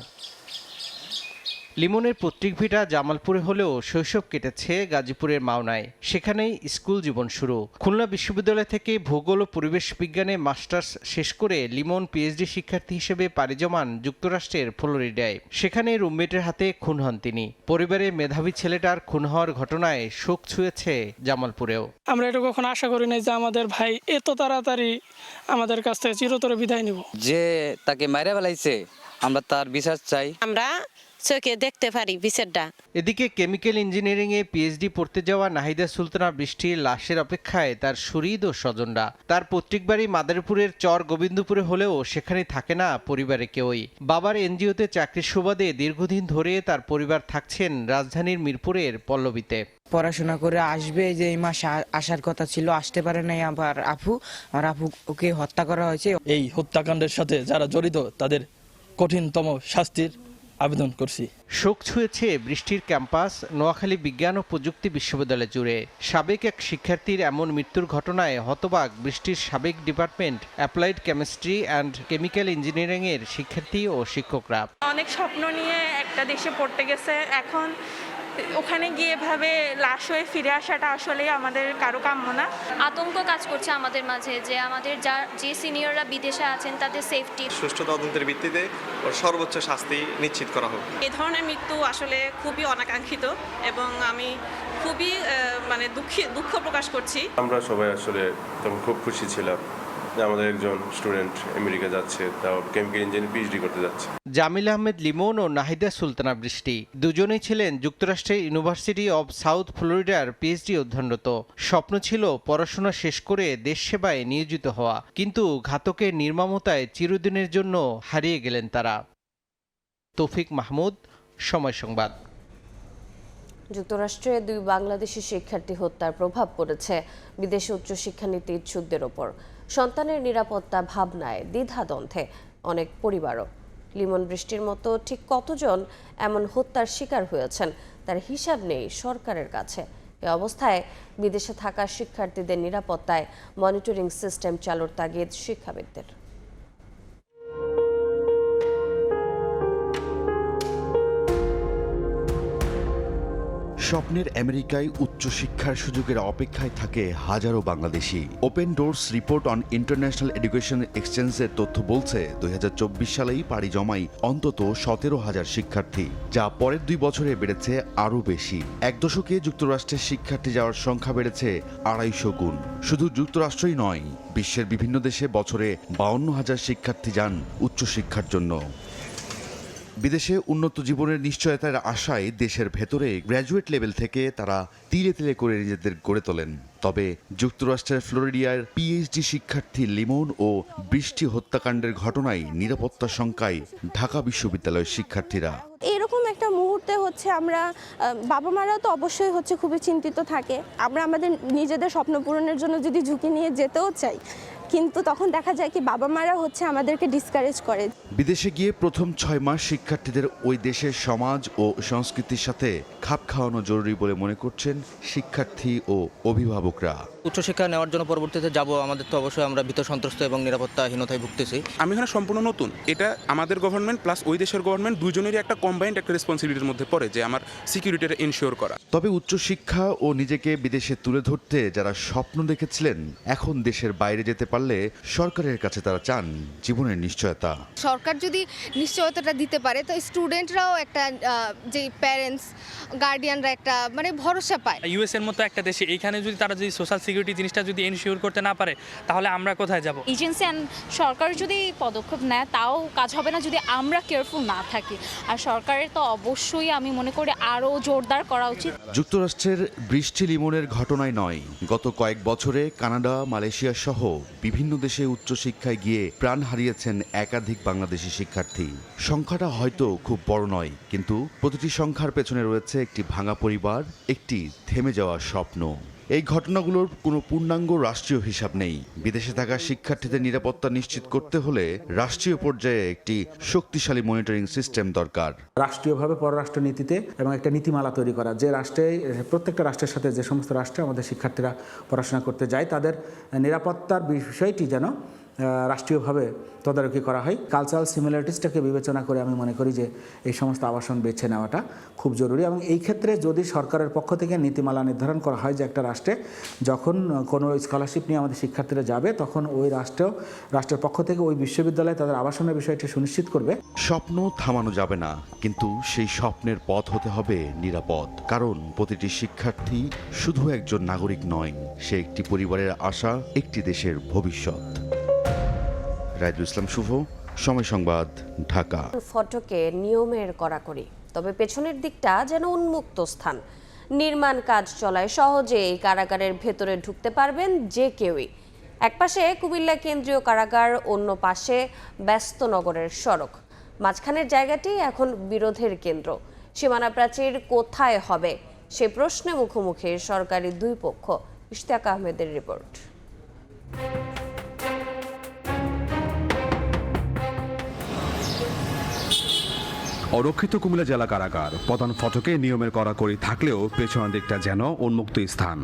লিমনের পৈতৃক ভিটা জামালপুরে হলেও শৈশব কেটেছে গাজীপুরের মাওনায়। সেখানেই স্কুল জীবন শুরু। খুলনা বিশ্ববিদ্যালয় থেকে ভূগোল ও পরিবেশ বিজ্ঞানে মাস্টার্স শেষ করে লিমন পিএইচডি শিক্ষার্থী হিসেবে পাড়ি জমান যুক্তরাষ্ট্রের ফ্লোরিডায়। সেখানে রুমমেটের হাতে খুন হন তিনি। পরিবারের মেধাবী ছেলেটার খুন হওয়ার ঘটনায় শোক ছুঁয়েছে জামালপুরেও। আমরা এটা কখনো আশা করি নাই যে আমাদের ভাই এত তাড়াতাড়ি আমাদের কাছ থেকে চিরতরে বিদায় নিব। যে তাকে মাইরা ফেলাইছে, আমরা তার বিচার চাই। আমরা চোখে দেখতে পারি বিচারটা। এদিকে কেমিক্যাল ইঞ্জিনিয়ারিং এ পিএইচডি পড়তে যাওয়া নাহিদা সুলতানা বৃষ্টির লাশের অপেক্ষায় তার শরীর ও স্বজনরা। তার পৈতৃক বাড়ি মাদারীপুরের চর গোবিন্দপুরে হলেও সেখানে থাকে না পরিবারে কেউই। বাবার এনজিওতে চাকরির সুবাদে দীর্ঘদিন ধরে তার পরিবার থাকছেন রাজধানীর মিরপুরের পল্লবীতে। পড়াশোনা করে আসবে, যে এই মাসে আসার কথা ছিল, আসতে পারে নাই। আবার আমার আপুকে হত্যা করা হয়েছে। এই হত্যাকাণ্ডের সাথে যারা জড়িত তাদের কঠিনতম শাস্তির আবেদন করছি। শোক ছুঁয়েছে বৃষ্টির ক্যাম্পাস নোয়াখালী বিজ্ঞান ও প্রযুক্তি বিশ্ববিদ্যালয় জুড়ে। সাবেক এক শিক্ষার্থীর এমন মৃত্যুর ঘটনায় হতবাক বৃষ্টির সাবেক department applied chemistry and chemical engineering এর শিক্ষার্থী ও শিক্ষকরা। অনেক স্বপ্ন নিয়ে একটা দেশে পড়তে গেছে, এখন ওখানে গিয়ে এভাবে লাশ হয়ে ফিরে আসাটা আসলে আমাদের কারো কাম্য না। আতঙ্ক কাজ করছে আমাদের মাঝে যে আমাদের যে সিনিয়ররা বিদেশে আছেন তাদের সেফটি। সুষ্ঠু তদন্তের ভিত্তিতে ওর সর্বোচ্চ শাস্তি নিশ্চিত করা হোক। এই ধরনের মৃত্যু আসলে খুবই অনাকাঙ্ক্ষিত এবং আমি খুবই দুঃখ প্রকাশ করছি। আমরা সবাই আসলে তখন খুব খুশি ছিলাম যে আমাদের একজন স্টুডেন্ট আমেরিকা যাচ্ছে, তাও কেমিক্যাল ইঞ্জিনিয়ারিং পিএইচডি করতে যাচ্ছে। জামিল আহমেদ লিমন ও নাহিদা সুলতানা বৃষ্টি দুজনেই ছিলেন যুক্তরাষ্ট্রের ইউনিভার্সিটি অব সাউথ ফ্লোরিডার পিএইচডি অধ্যয়নরত। স্বপ্ন ছিল পড়াশোনা শেষ করে দেশ সেবায় নিয়োজিত হওয়া, কিন্তু ঘাতকের নির্মমতায় চিরদিনের জন্য হারিয়ে গেলেন তারা। তৌফিক মাহমুদ, সময় সংবাদ। যুক্তরাষ্ট্রে 2 বাংলাদেশি শিক্ষার্থী হত্যার প্রভাব পড়েছে বিদেশে উচ্চশিক্ষা নীতি ইচ্ছুকদের ওপর। সন্তানের নিরাপত্তা ভাবনায় দ্বিধাদ্বন্দ্বে অনেক পরিবারও। লিমন বৃষ্টির মতো ঠিক কতজন এমন হত্যার শিকার হয়েছেন তার হিসাব নেই সরকারের কাছে। এ অবস্থায় বিদেশে থাকা শিক্ষার্থীদের নিরাপত্তায় মনিটরিং সিস্টেম চালুর তাগিদ শিক্ষাবিদদের। স্বপ্নের আমেরিকায় উচ্চশিক্ষার সুযোগের অপেক্ষায় থাকে হাজারো Bangladeshi. Open doors report on international education এক্সচেঞ্জের তথ্য বলছে 2024 সালেই পাড়ি জমায় অন্তত 17,000 শিক্ষার্থী, যা পরের 2 বছরে বেড়েছে আরও বেশি। 1 দশকে যুক্তরাষ্ট্রের শিক্ষার্থী যাওয়ার সংখ্যা বেড়েছে 250 গুণ। শুধু যুক্তরাষ্ট্রই নয়, বিশ্বের বিভিন্ন দেশে বছরে 52,000 শিক্ষার্থী যান উচ্চশিক্ষার জন্য। বিদেশে উন্নত জীবনের নিশ্চয়তার আশায় দেশের ভেতরে গ্র্যাজুয়েট লেভেল থেকে তারা তিলে তিলে করে নিজেদের গড়ে তোলেন। তবে যুক্তরাষ্ট্রের ফ্লোরিডার পিএইচডি শিক্ষার্থী লিমন ও বৃষ্টি হত্যাকাণ্ডের ঘটনায় নিরাপত্তা শঙ্কায় ঢাকা বিশ্ববিদ্যালয়ের শিক্ষার্থীরা। এরকম একটা মুহূর্তে আমরা বাবা মারাও তো অবশ্যই খুবই চিন্তিত থাকে। আমরা আমাদের নিজেদের স্বপ্ন পূরণের জন্য যদি ঝুঁকি নিয়ে যেতেও চাই, কিন্তু তখন দেখা যায় কি বাবা মারা আমাদেরকে ডিসকারেজ করে। বিদেশে গিয়ে প্রথম 6 মাস শিক্ষার্থীদের ওই দেশের সমাজ ও সংস্কৃতির সাথে খাপ খাওয়ানো জরুরি বলে মনে করছেন শিক্ষার্থী ও অভিভাবকরা। উচ্চশিক্ষা নেওয়ার জন্য পরবর্তীতে যাব, আমাদের তো অবশ্যই আমরা ভীত সন্ত্রস্ত এবং নিরাপত্তাহীনতায় ভুগতেছি। আমি এখানে সম্পূর্ণ নতুন, এটা আমাদের গভর্নমেন্ট প্লাস ওই দেশের গভর্নমেন্ট দুজনেরই একটা কম্বাইন্ড একটা রেসপন্সিবিলিটির মধ্যে পড়ে যে আমার সিকিউরিটিটা এনশিওর করা। তবে উচ্চশিক্ষা ও নিজেকে বিদেশে তুলে ধরতে যারা স্বপ্ন দেখেছিলেন, এখন দেশের বাইরে যেতে পারলে সরকারের কাছে তারা চান জীবনের নিশ্চয়তা। সরকার যদি নিশ্চয়তাটা দিতে পারে তো স্টুডেন্টরাও একটা, যে প্যারেন্টস গার্ডিয়ানরা একটা ভরসা পায়। ইউএস এর মতো একটা দেশে এইখানে যদি তারা যদি সোশ্যাল সিকিউরিটি জিনিসটা যদি এনশিওর করতে না পারে, তাহলে আমরা কোথায় যাব? এজেন্সি অ্যান্ড সরকার যদি পদক্ষেপ নেয় তাও কাজ হবে না যদি আমরা কেয়ারফুল না থাকি। আর সরকারের তো অবশ্যই আমি মনে করি আরও জোরদার করা উচিত। যুক্তরাষ্ট্রের বৃষ্টি লিমনের ঘটনায় নয়, গত কয়েক বছরে কানাডা, মালয়েশিয়া সহ বিভিন্ন দেশে উচ্চশিক্ষায় গিয়ে প্রাণ হারিয়েছেন একাধিক বাংলাদেশি শিক্ষার্থী। সংখ্যাটা হয়তো খুব বড় নয়, কিন্তু প্রতিটি সংখ্যার পেছনে রয়েছে একটি ভাঙা পরিবার, একটি থেমে যাওয়া স্বপ্ন। এই ঘটনাগুলোর কোনো পূর্ণাঙ্গ রাষ্ট্রীয় হিসাব নেই। বিদেশে থাকা শিক্ষার্থীদের নিরাপত্তা নিশ্চিত করতে হলে রাষ্ট্রীয় পর্যায়ে একটি শক্তিশালী মনিটরিং সিস্টেম দরকার। রাষ্ট্রীয়ভাবে পররাষ্ট্র নীতিতে এবং একটা নীতিমালা তৈরি করা, যে রাষ্ট্রে প্রত্যেকটা রাষ্ট্রের সাথে যে সমস্ত রাষ্ট্রে আমাদের শিক্ষার্থীরা পড়াশোনা করতে যায় তাদের নিরাপত্তার বিষয়টি যেন রাষ্ট্রীয়ভাবে তদারকি করা হয়। কালচারাল সিমিলারিটিসটাকে বিবেচনা করে আমি মনে করি যে এই সমস্ত আবাসন বেছে নেওয়াটা খুব জরুরি। এবং এই ক্ষেত্রে যদি সরকারের পক্ষ থেকে নীতিমালা নির্ধারণ করা হয় যে একটা রাষ্ট্রে যখন কোনো স্কলারশিপ নিয়ে আমাদের শিক্ষার্থীরা যাবে, তখন ওই রাষ্ট্রের পক্ষ থেকে ওই বিশ্ববিদ্যালয়ে তাদের আবাসনের বিষয়টি সুনিশ্চিত করবে। স্বপ্ন থামানো যাবে না, কিন্তু সেই স্বপ্নের পথ হতে হবে নিরাপদ। কারণ প্রতিটি শিক্ষার্থী শুধু একজন নাগরিক নয়, সে একটি পরিবারের আশা, একটি দেশের ভবিষ্যৎ। রাইদুল ইসলাম শুভ, সময় সংবাদ, ঢাকা। ফটকে নিয়মের কড়াকড়ি, তবে পেছনের দিকটা যেন উন্মুক্ত স্থান। নির্মাণ কাজ চলায় সহজে এই কারাগারের ভেতরে ঢুকতে পারবেন যে কেউই। একপাশে কুমিল্লা কেন্দ্রীয় কারাগার, অন্য পাশে ব্যস্ত নগরের সড়ক। মাঝখানের জায়গাটি এখন বিরোধের কেন্দ্র। সীমানা প্রাচীর কোথায় হবে সে প্রশ্নে মুখোমুখি সরকারি দুই পক্ষ। ইশতিয়াক আহমেদের রিপোর্ট। অরক্ষিত কুমিল্লা জেলা কারাগার প্রধান ফটকে নিয়মের কড়াকড়ি থাকলেও পেছনের দিকটা যেন উন্মুক্ত স্থান।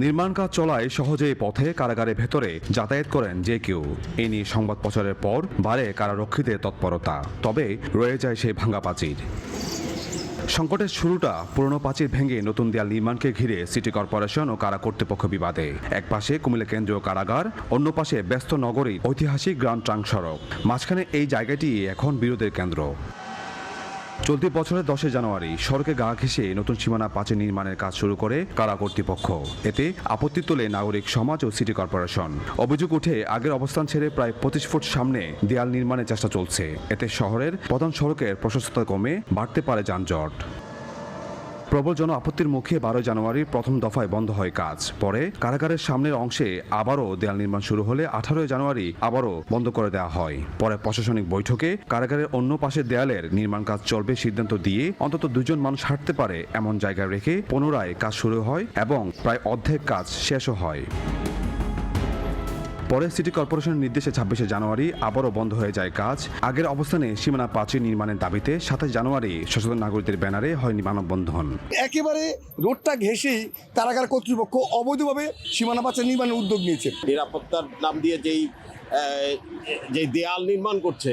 নির্মাণ কাজ চলায় সহজেই পথে কারাগারের ভেতরে যাতায়াত করেন যে কেউ। এ নিয়ে সংবাদ প্রচারের পর বাড়ে কারারক্ষীদের তৎপরতা, তবে রয়ে যায় সেই ভাঙা প্রাচীর। সংকটের শুরুটা পুরনো প্রাচীর ভেঙে নতুন দেয়াল নির্মাণকে ঘিরে সিটি কর্পোরেশন ও কারা কর্তৃপক্ষ বিবাদে। এক পাশে কুমিল্লা কেন্দ্রীয় কারাগার, অন্য পাশে ব্যস্ত নগরীর ঐতিহাসিক গ্র্যান্ড ট্রাঙ্ক সড়ক। মাঝখানে এই জায়গাটি এখন বিরোধের কেন্দ্র। চলতি বছরের 10 জানুয়ারি সড়কে গা ঘেঁষে নতুন সীমানা প্রাচীর নির্মাণের কাজ শুরু করে কারা কর্তৃপক্ষ। এতে আপত্তি তোলে নাগরিক সমাজ ও সিটি কর্পোরেশন। অভিযোগ উঠে আগের অবস্থান ছেড়ে প্রায় 25 ফুট সামনে দেয়াল নির্মাণের চেষ্টা চলছে। এতে শহরের প্রধান সড়কের প্রশস্ততা কমে বাড়তে পারে যানজট। প্রবল জন আপত্তির মুখে 12 জানুয়ারি প্রথম দফায় বন্ধ হয় কাজ। পরে কারাগারের সামনের অংশে আবারও দেয়াল নির্মাণ শুরু হলে 18 জানুয়ারি আবারও বন্ধ করে দেওয়া হয়। পরে প্রশাসনিক বৈঠকে কারাগারের অন্য পাশের দেয়ালের নির্মাণ কাজ চলবে সিদ্ধান্ত দিয়ে অন্তত 2 জন মানুষ হাঁটতে পারে এমন জায়গায় রেখে পুনরায় কাজ শুরু হয় এবং প্রায় অর্ধেক কাজ শেষও হয়। পরে সিটি কর্পোরেশনের নির্দেশে 26 জানুয়ারি আবারও বন্ধ হয়ে যায় কাজ। আগের অবস্থানে সীমানা প্রাচীর নির্মাণের দাবিতে 27 জানুয়ারি সচেতন নাগরিকদের ব্যানারে হয়নি মানববন্ধন। একেবারে রোডটা ঘেঁষেই কারাগার কর্তৃপক্ষ অবৈধভাবে সীমানা প্রাচীর নির্মাণের উদ্যোগ নিয়েছে। নিরাপত্তার নাম দিয়ে যেই দেয়াল নির্মাণ করছে,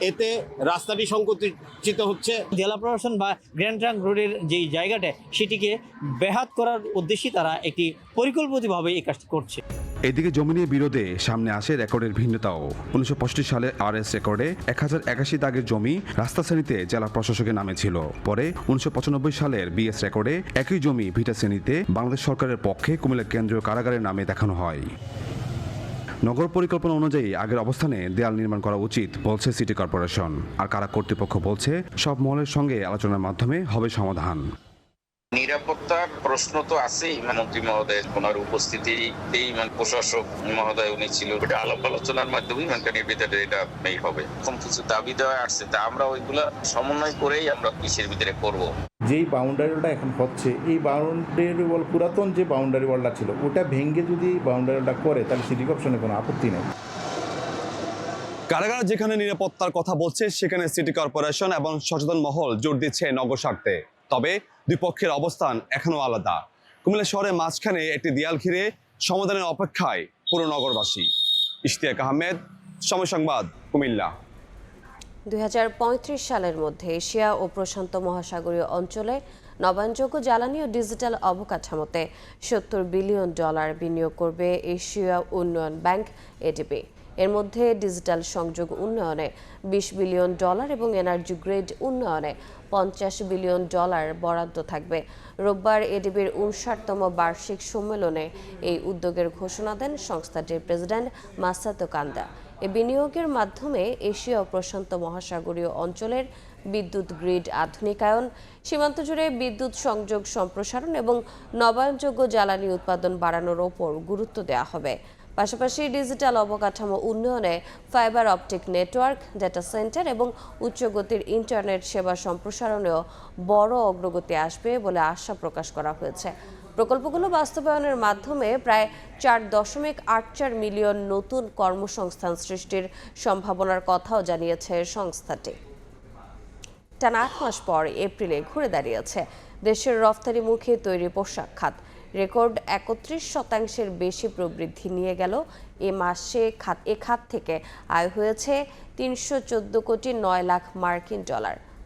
এতে রাস্তাটি সংকুচিত হচ্ছে। জেলা প্রশাসন বা গ্র্যান্ড ট্রাঙ্ক রোডের যেই জায়গাটা সেটিকে ব্যাহত করার উদ্দেশ্যে তারা একটি পরিকল্পিতভাবে এই কাজটি করছে। এদিকে জমি নিয়ে বিরোধে সামনে আসে রেকর্ডের ভিন্নতাও। 1965 সালে RS রেকর্ডে 1081 দাগের জমি রাস্তা শ্রেণীতে জেলা প্রশাসকের নামে ছিল। পরে 1995 সালের BS রেকর্ডে একই জমি ভিটা শ্রেণীতে বাংলাদেশ সরকারের পক্ষে কুমিল্লা কেন্দ্রীয় কারাগারের নামে দেখানো হয়। নগর পরিকল্পনা অনুযায়ী আগের অবস্থানে দেয়াল নির্মাণ করা উচিত বলছে সিটি কর্পোরেশন। আর কারা কর্তৃপক্ষ বলছে সব মহলের সঙ্গে আলোচনার মাধ্যমে হবে সমাধান। নিরাপত্তার প্রশ্ন তো আছেই। মন্ত্রী মহোদয়ের ওনার উপস্থিতিতেই প্রশাসক মহোদয় উনি ছিল, এটা আলাপ আলোচনার মাধ্যমেই ভিতরে এটা মেই হবে। এখন কিছু দাবি দেওয়া আসছে, তা আমরা ওইগুলা সমন্বয় করেই আমরা কিসের ভিতরে করব। যেই বাউন্ডারি ওয়ালটা এখন হচ্ছে, এই বাউন্ডারি ওয়াল পুরাতন যে বাউন্ডারি ওয়ালটা ছিল ওটা ভেঙে যদি বাউন্ডারি ওয়ালটা করে তাহলে সিটি কর্পোরেশনের কোনো আপত্তি নেই। কারাগার যেখানে নিরাপত্তার কথা বলছে সেখানে সিটি কর্পোরেশন এবং সচেতন মহল জোর দিচ্ছে নগর স্বার্থে। তবে দুই পক্ষের অবস্থান এখনো আলাদা। কুমিল্লা শহরের মাঝখানে একটি দেয়াল ঘিরে সমাধানের অপেক্ষায় পুরো নগরবাসী। ইশতিয়াক আহমেদ, সময় সংবাদ, কুমিল্লা। 2035 সালের মধ্যে এশিয়া ও প্রশান্ত মহাসাগরীয় অঞ্চলে নবায়নযোগ্য জ্বালানি ও ডিজিটাল অবকাঠামোতে $70 বিলিয়ন বিনিয়োগ করবে এশিয়া উন্নয়ন ব্যাংক ADB। এর মধ্যে ডিজিটাল সংযোগ উন্নয়নে $20 বিলিয়ন এবং এনার্জি গ্রিড উন্নয়নে $50 বিলিয়ন বরাদ্দ থাকবে। রোববার ADBর 59তম বার্ষিক সম্মেলনে এই উদ্যোগের ঘোষণা দেন সংস্থাটির প্রেসিডেন্ট মাসাতো কান্দা। এই বিনিয়োগের মাধ্যমে এশিয়া ও প্রশান্ত মহাসাগরীয় অঞ্চলের বিদ্যুৎ গ্রিড আধুনিকায়ন, সীমান্ত জুড়ে বিদ্যুৎ সংযোগ সম্প্রসারণ এবং নবায়নযোগ্য জ্বালানি উৎপাদন বাড়ানোর ওপর গুরুত্ব দেওয়া হবে। পাশাপাশি ডিজিটাল অবকাঠামো উন্নয়নে fibre optic network, data centre এবং উচ্চগতির ইন্টারনেট সেবা সম্প্রসারণেও বড় অগ্রগতি আসবে বলে আশা প্রকাশ করা হয়েছে। প্রকল্পগুলো বাস্তবায়নের মাধ্যমে প্রায় 4.84 মিলিয়ন নতুন কর্মসংস্থান সৃষ্টির সম্ভাবনার কথাও জানিয়েছে সংস্থাটি। টানা 8 মাস পর এপ্রিলে ঘুরে দাঁড়িয়েছে দেশের রফতানিমুখী তৈরি পোশাক খাত। রেকর্ড 31% বেশি প্রবৃদ্ধি নিয়ে গেল এ মাসে এ খাত থেকে আয় হয়েছে $314 কোটি 9 লাখ মার্কিন।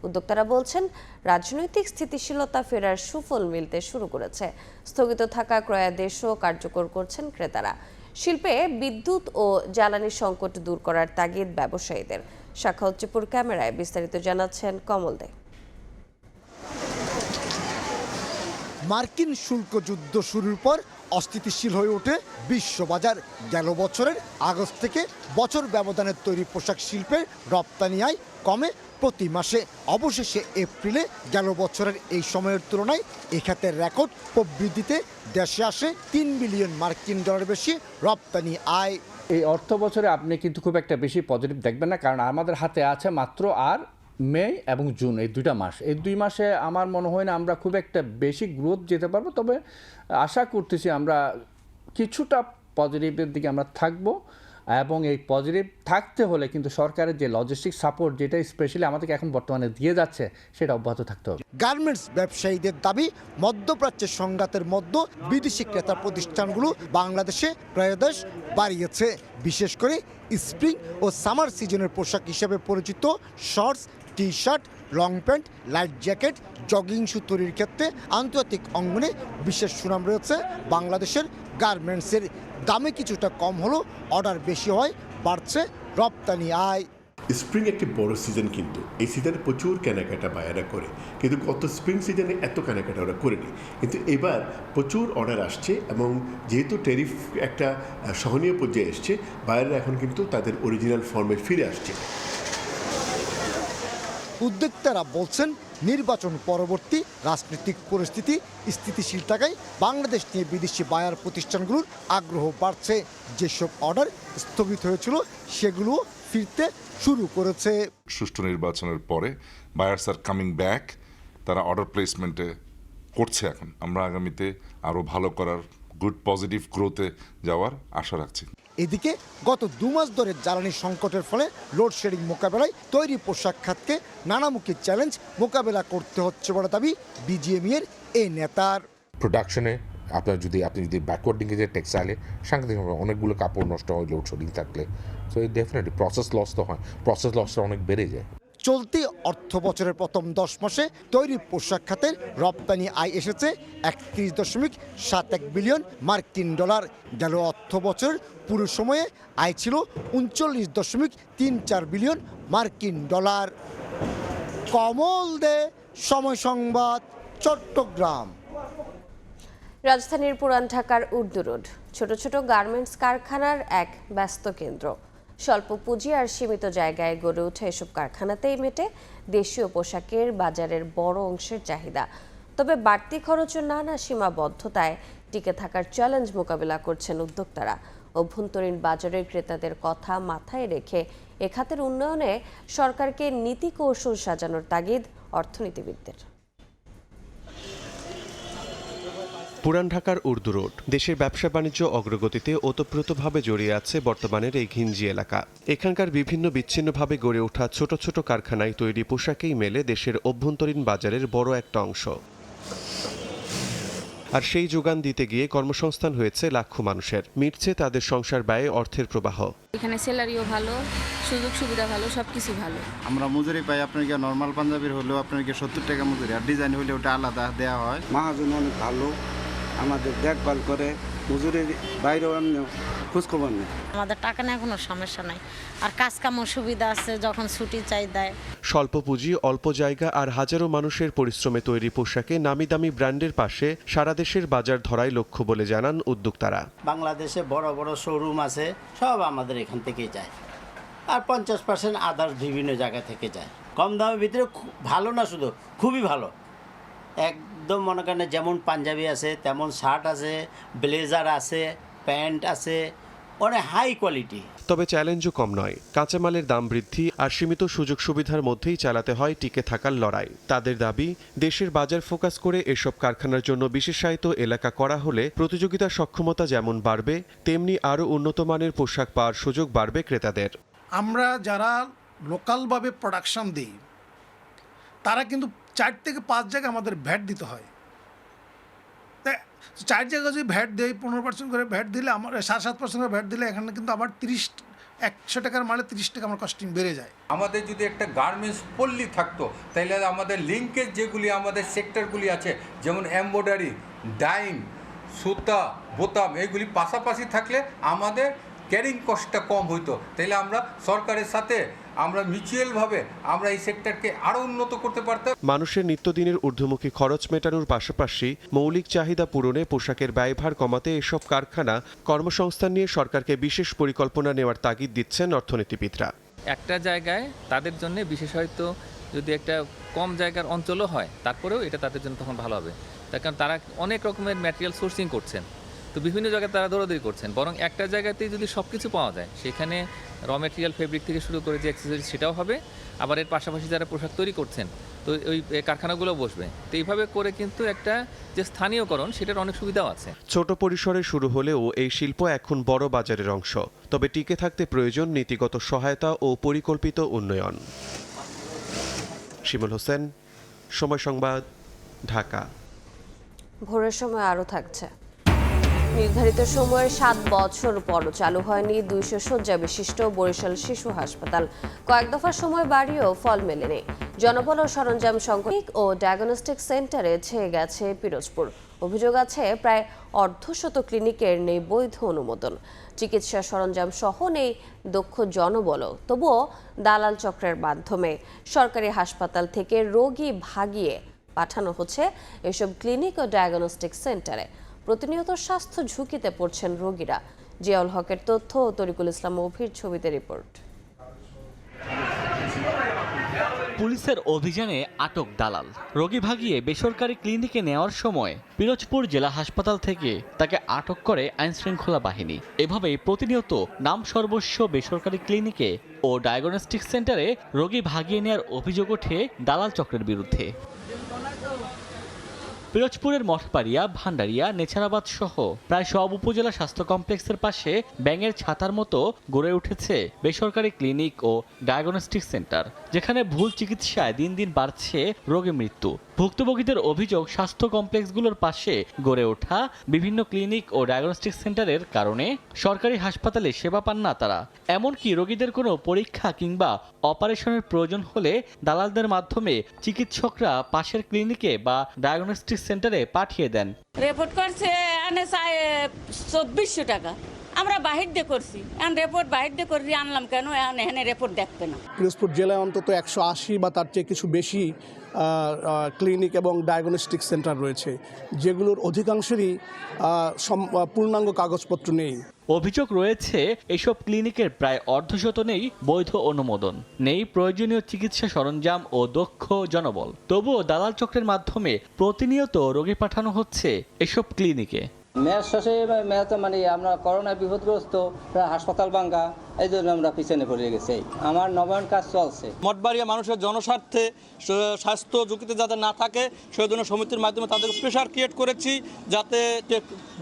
উদ্যোক্তারা বলছেন রাজনৈতিক স্থিতিশীলতা ফেরার সুফল মিলতে শুরু করেছে। স্থগিত থাকা ক্রয়াদেশও কার্যকর করছেন ক্রেতারা। শিল্পে বিদ্যুৎ ও জ্বালানি সংকট দূর করার তাগিদ ব্যবসায়ীদের। সাখাওয়াত টিপুর ক্যামেরায় বিস্তারিত জানাচ্ছেন কমল দে। মার্কিন শুল্ক যুদ্ধ শুরুর পর অস্থিতিশীল হয়ে ওঠে বিশ্ববাজার। গেল বছরের আগস্ট থেকে বছর ব্যবধানের তৈরি পোশাক শিল্পের রপ্তানি আয় কমে প্রতি মাসে। অবশেষে এপ্রিলে গেল বছরের এই সময়ের তুলনায় এ খাতের রেকর্ড প্রবৃদ্ধিতে দেশে আসে $3 বিলিয়ন মার্কিন বেশি রপ্তানি আয়। এই অর্থ বছরে আপনি কিন্তু খুব একটা বেশি পজিটিভ দেখবেন না, কারণ আমাদের হাতে আছে মাত্র আর মে এবং জুন এই 2টা মাস, এই 2 মাসে আমার মনে হয় না আমরা খুব একটা বেশি গ্রোথ যেতে পারবো, তবে আশা করতেছি আমরা কিছুটা পজিটিভের দিকে আমরা থাকবো। এবং এই পজিটিভ থাকতে হলে কিন্তু সরকারের যে লজিস্টিক সাপোর্ট যেটা স্পেশালি আমাদেরকে এখন বর্তমানে দিয়ে যাচ্ছে সেটা অব্যাহত থাকতে হবে। গার্মেন্টস ব্যবসায়ীদের দাবি, মধ্যপ্রাচ্যের সংঘাতের মধ্যে বিদেশি ক্রেতা প্রতিষ্ঠানগুলো বাংলাদেশে প্রয়োদশ বাড়িয়েছে। বিশেষ করে স্প্রিং ও সামার সিজনের পোশাক হিসেবে পরিচিত shorts, T shirt, long pant, light jacket, jogging shoe তৈরির ক্ষেত্রে আন্তর্জাতিক অঙ্গনে বিশেষ সুনাম রয়েছে বাংলাদেশের গার্মেন্টসের। দামে কিছুটা কম হলো, অর্ডার বেশি হয়, বাড়ছে রপ্তানি আয়। স্প্রিং একটি বড় সিজন, কিন্তু এই সিজনে প্রচুর কেনাকাটা বায়ারা করে, কিন্তু গত স্প্রিং সিজনে এত কেনাকাটা ওরা করেনি। কিন্তু এবার প্রচুর অর্ডার আসছে এবং যেহেতু ট্যারিফ একটা সহনীয় পর্যায়ে এসছে, বায়াররা এখন কিন্তু তাদের অরিজিনাল ফর্মে ফিরে আসছে। উদ্যোক্তারা বলছেন, নির্বাচন পরবর্তী রাজনৈতিক পরিস্থিতি স্থিতিশীল থাকায় বাংলাদেশ নিয়ে বিদেশি বায়ার প্রতিষ্ঠানগুলোর আগ্রহ বাড়ছে। যেসব অর্ডার স্থগিত হয়েছিল সেগুলো ফিরতে শুরু করেছে। সুষ্ঠু নির্বাচনের পরে বায়ার্স আর কামিং ব্যাক, তারা অর্ডার প্লেসমেন্টে করছে। এখন আমরা আগামীতে আরও ভালো করার, গুড পজিটিভ গ্রোথে যাওয়ার আশা রাখছি। এদিকে গত 2 মাস ধরে জ্বালানি সংকটের ফলে লোডশেডিং মোকাবেলায় তৈরি পোশাক খাতকে নানামুখী চ্যালেঞ্জ মোকাবেলা করতে হচ্ছে বলে দাবি বিজিএমইএর এই নেতার। প্রোডাকশনে আপনি যদি ব্যাকওয়ার্ড লিঙ্কেজের টেক্সটাইলে সাংঘাতিকভাবে অনেকগুলো কাপড় নষ্ট হয় লোডশেডিং থাকলে, সো ডেফিনেটলি প্রসেস লস তো হয়, প্রসেস লসটা অনেক বেড়ে যায়। চলতি অর্থ বছরের প্রথম 10 মাসে তৈরি পোশাক খাতের রপ্তানি আয় এসেছে 31.71 বিলিয়ন মার্কিন ডলার। গেল অর্থ বছরের পুরো সময়ে আয় ছিল 39.34 বিলিয়ন মার্কিন ডলার। কমল দে, সময় সংবাদ, চট্টগ্রাম। রাজধানীর পুরান ঢাকার উর্দু রোড ছোট ছোট গার্মেন্টস কারখানার এক ব্যস্ত কেন্দ্র। স্বল্প পুঁজি আর সীমিত জায়গায় গড়ে ওঠা এসব কারখানাতেই মেটে দেশীয় পোশাকের বাজারের বড় অংশের চাহিদা। তবে বাড়তি খরচের নানা সীমাবদ্ধতায় টিকে থাকার চ্যালেঞ্জ মোকাবিলা করছেন উদ্যোক্তারা। অভ্যন্তরীণ বাজারের ক্রেতাদের কথা মাথায় রেখে এ খাতের উন্নয়নে সরকারকে নীতি কৌশল সাজানোর তাগিদ অর্থনীতিবিদদের। পুরান ঢাকার উর্দু রোড দেশের ব্যবসা বাণিজ্য অগ্রগতিতে ওতপ্রোতভাবে জড়িয়ে আছে বর্তমানের এই ঘিঞ্জি এলাকা। এখানকার বিভিন্ন বিচ্ছিন্নভাবে গড়ে ওঠা ছোট ছোট কারখানায় তৈরি পোশাকেই মেলে দেশের অভ্যন্তরীণ বাজারের বড় একটা অংশ। আর সেই যোগান দিতে গিয়ে কর্মসংস্থান হয়েছে লাখো মানুষের, মিটছে তাদের সংসার ব্যয়ে অর্থের প্রবাহ। এখানে স্যালারিও ভালো, সুযোগ সুবিধা ভালো, সবকিছু ভালো। আমরা মজুরি পাই, আপনাকে নর্মাল পাঞ্জাবির হলেও আপনাকে 70 টাকা মজুরি, আর ডিজাইন হলে ওটা আলাদা দেওয়া হয়। মহাজন অনেক ভালো, আমাদের দেখভাল করে, মজুরির বাইরেও এমনি খোঁজখবর নেই। আমাদের টাকা নিয়ে কোনো সমস্যা নাই, আর কাজ কামও সুবিধা আছে, যখন ছুটি চাই দেয়। স্বল্প পুঁজি, অল্প জায়গা আর হাজারো মানুষের পরিশ্রমে তৈরি পোশাকে নামি দামি ব্র্যান্ডের পাশে সারা দেশের বাজার ধরাই লক্ষ্য বলে জানান উদ্যোক্তারা। বাংলাদেশে বড় বড় শোরুম আছে, সব আমাদের এখান থেকেই যায়, আর 50% আদার্স বিভিন্ন জায়গা থেকে যায়। কম দামের ভিতরে ভালো না, শুধু খুবই ভালো। একদম মনে করেন যেমন পাঞ্জাবি আছে, তেমন শার্ট আছে, ব্লেজার আছে, প্যান্ট আছে, অনেক হাই কোয়ালিটি। তবে চ্যালেঞ্জও কম নয়। কাঁচামালের দাম বৃদ্ধি আর সীমিত সুযোগ সুবিধার মধ্যেই চালাতে হয় টিকে থাকার লড়াই। তাদের দাবি, দেশের বাজার ফোকাস করে এসব কারখানার জন্য বিশেষায়িত এলাকা করা হলে প্রতিযোগিতার সক্ষমতা যেমন বাড়বে, তেমনি আরও উন্নত মানের পোশাক পাওয়ার সুযোগ বাড়বে ক্রেতাদের। আমরা যারা লোকালভাবে প্রোডাকশন দিই, তারা কিন্তু 4 থেকে 5 জায়গায় আমাদের ভ্যাট দিতে হয়। 4 জায়গায় যদি ভ্যাট দেয়, 15% করে ভ্যাট দিলে, আমার 7.5% করে ভ্যাট দিলে, এখানে কিন্তু আবার 100 টাকার মালে 30 টাকা আমার কস্টিং বেড়ে যায়। আমাদের যদি একটা গার্মেন্টস পল্লী থাকতো, তাহলে আমাদের লিঙ্কেজ যেগুলি আমাদের সেক্টরগুলি আছে, যেমন এমব্রয়ডারি, ডাইং, সুতা, বোতাম, এগুলি পাশাপাশি থাকলে আমাদের ক্যারিং কস্টটা কম হইতো। তাইলে আমরা সরকারের সাথে আমরা মিউচুয়ালভাবে আমরা এই সেক্টরকে আরও উন্নত করতে পারতাম। মানুষের নিত্যদিনের ঊর্ধ্বমুখী খরচ মেটানোর পাশাপাশি মৌলিক চাহিদা পূরণে পোশাকের ব্যয়ভার কমাতে এসব কারখানা কর্মসংস্থান নিয়ে সরকারকে বিশেষ পরিকল্পনা নেওয়ার তাগিদ দিচ্ছেন অর্থনীতিবিদরা। একটা জায়গায় তাদের জন্য বিশেষত যদি একটা কম জায়গার অঞ্চলও হয়, তারপরেও এটা তাদের জন্য তখন ভালো হবে। তার কারণ তারা অনেক রকমের ম্যাটেরিয়াল সোর্সিং করছেন, তো বিভিন্ন জায়গায় তারা দৌড়াদৌড়ি করছেন। বরং একটা জায়গাতেই যদি সব কিছু পাওয়া যায়, সেখানে র মেটেরিয়াল ফেব্রিক থেকে শুরু করে যে অ্যাক্সেসরিজ সেটাও হবে, আবার এর পাশাপাশি যারা পোশাক তৈরি করছেন তো ওই কারখানাগুলো বসবে। তো এইভাবে করে কিন্তু একটা যে স্থানীয়করণ সেটার অনেক সুবিধাও আছে। ছোট পরিসরে শুরু হলেও এই শিল্প এখন বড় বাজারের অংশ। তবে টিকে থাকতে প্রয়োজন নীতিগত সহায়তা ও পরিকল্পিত উন্নয়ন। শিমুল হোসেন, সময় সংবাদ, ঢাকা। ভোরের সময় আরও থাকছে। নির্ধারিত সময়ের ৭ বছর পরও চালু হয়নি ২০০ শয্যা বিশিষ্ট বরিশাল শিশু হাসপাতাল। কয়েক দফা সময় বাড়িয়েও ফল মেলেনি। জনবল ও সরঞ্জাম সংকট ও ডায়াগনস্টিক সেন্টারে ছেয়ে গেছে পিরোজপুর। অভিযোগ আছে প্রায় অর্ধশত ক্লিনিকের নেই বৈধ অনুমোদন, চিকিৎসা সরঞ্জাম সহ নেই দক্ষ জনবলও। তবুও দালাল চক্রের মাধ্যমে সরকারি হাসপাতাল থেকে রোগী ভাগিয়ে পাঠানো হচ্ছে এসব ক্লিনিক ও ডায়াগনস্টিক সেন্টারে। প্রতিনিয়ত স্বাস্থ্য ঝুঁকিতে পড়ছেন রোগীরা। জিয়াউল হকের তথ্য ও তরিকুল ইসলাম অভির ছবিতে রিপোর্ট। পুলিশের অভিযানে আটক দালাল। রোগী ভাগিয়ে বেসরকারি ক্লিনিকে নেওয়ার সময় পিরোজপুর জেলা হাসপাতাল থেকে তাকে আটক করে আইনশৃঙ্খলা বাহিনী। এভাবেই প্রতিনিয়ত নাম সর্বস্ব বেসরকারি ক্লিনিকে ও ডায়াগনস্টিক সেন্টারে রোগী ভাগিয়ে নেওয়ার অভিযোগ ওঠে দালাল চক্রের বিরুদ্ধে। পিরোজপুরের মঠবাড়িয়া, ভান্ডারিয়া, নেছারাবাদ সহ প্রায় সব উপজেলা স্বাস্থ্য কমপ্লেক্সের পাশে ব্যাঙের ছাতার মতো গড়ে উঠেছে বেসরকারি ক্লিনিক ও ডায়াগনস্টিক সেন্টার, যেখানে ভুল চিকিৎসায় দিন দিন বাড়ছে রোগী মৃত্যু। ভুক্তভোগীদের অভিযোগ স্বাস্থ্য কমপ্লেক্সগুলোর পাশে গড়ে ওঠা বিভিন্ন ক্লিনিক ও ডায়াগনস্টিক সেন্টারের কারণে সরকারি হাসপাতালে সেবা পান না তারা। এমনকি রোগীদের কোনো পরীক্ষা কিংবা অপারেশনের প্রয়োজন হলে দালালদের মাধ্যমে চিকিৎসকরা পাশের ক্লিনিকে বা ডায়াগনস্টিক সেন্টারে পাঠিয়ে দেন। রিপোর্ট করছে 2400 টাকা, আমরা বাহির দিয়ে করছি, রিপোর্ট বাহির দিয়ে করে আনলাম কেন, এখানে রিপোর্ট দেখবে না। পিরোজপুর জেলায় অন্তত 180 বা তার চেয়ে কিছু বেশি ক্লিনিক এবং ডায়াগনস্টিক সেন্টার রয়েছে, যেগুলোর অধিকাংশেরই পূর্ণাঙ্গ কাগজপত্র নেই। অভিযোগ রয়েছে এসব ক্লিনিকের প্রায় অর্ধশত নেই বৈধ অনুমোদন, নেই প্রয়োজনীয় চিকিৎসা সরঞ্জাম ও দক্ষ জনবল। তবুও দালাল চক্রের মাধ্যমে প্রতিনিয়ত রোগী পাঠানো হচ্ছে এসব ক্লিনিকে। মেয়াদ শেষে মানে আমরা করোনা বিপদগ্রস্ত হাসপাতাল ভাঙ্গা, এই জন্য আমরা পিছনে পড়ে গেছি। আমার নবায়ন কাজ চলছে। মঠবাড়িয়া মানুষের জনস্বার্থে স্বাস্থ্য ঝুঁকিতে যাতে না থাকে সেই জন্য সমিতির মাধ্যমে তাদের প্রেশার ক্রিয়েট করেছি, যাতে